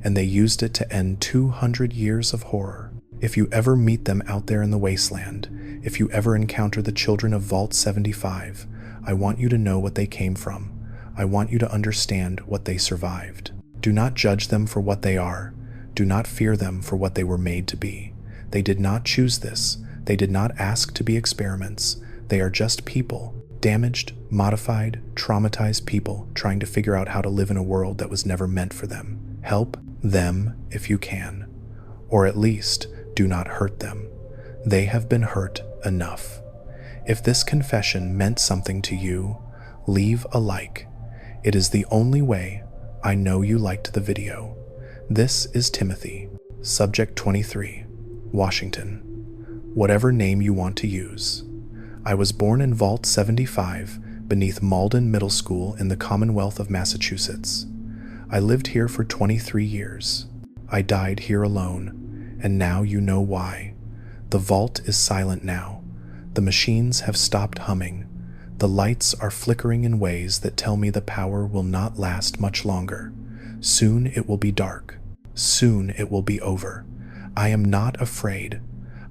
and they used it to end 200 years of horror. If you ever meet them out there in the wasteland, if you ever encounter the children of Vault 75, I want you to know what they came from. I want you to understand what they survived. Do not judge them for what they are. Do not fear them for what they were made to be. They did not choose this. They did not ask to be experiments. They are just people, damaged, modified, traumatized people trying to figure out how to live in a world that was never meant for them. Help them if you can, or at least do not hurt them. They have been hurt enough. If this confession meant something to you, leave a like. It is the only way I know you liked the video. This is Timothy, Subject 23, Washington. Whatever name you want to use. I was born in Vault 75 beneath Malden Middle School in the Commonwealth of Massachusetts. I lived here for 23 years. I died here alone, and now you know why. The vault is silent now. The machines have stopped humming. The lights are flickering in ways that tell me the power will not last much longer. Soon it will be dark. Soon it will be over. I am not afraid.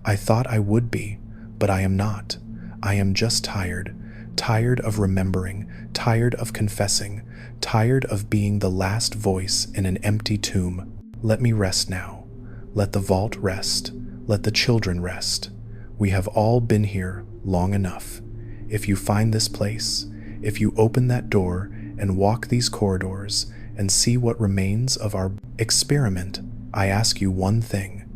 I thought I would be, but I am not. I am just tired. Tired of remembering, tired of confessing, tired of being the last voice in an empty tomb. Let me rest now. Let the vault rest. Let the children rest. We have all been here long enough. If you find this place, if you open that door and walk these corridors and see what remains of our experiment, I ask you one thing.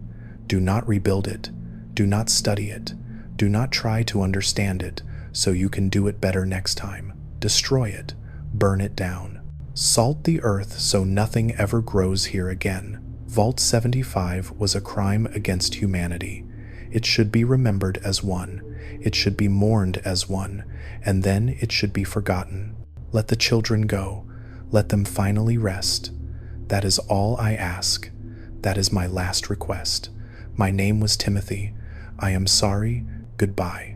Do not rebuild it. Do not study it. Do not try to understand it so you can do it better next time. Destroy it. Burn it down. Salt the earth so nothing ever grows here again. Vault 75 was a crime against humanity. It should be remembered as one. It should be mourned as one, and then it should be forgotten. Let the children go. Let them finally rest. That is all I ask. That is my last request. My name was Timothy. I am sorry. Goodbye.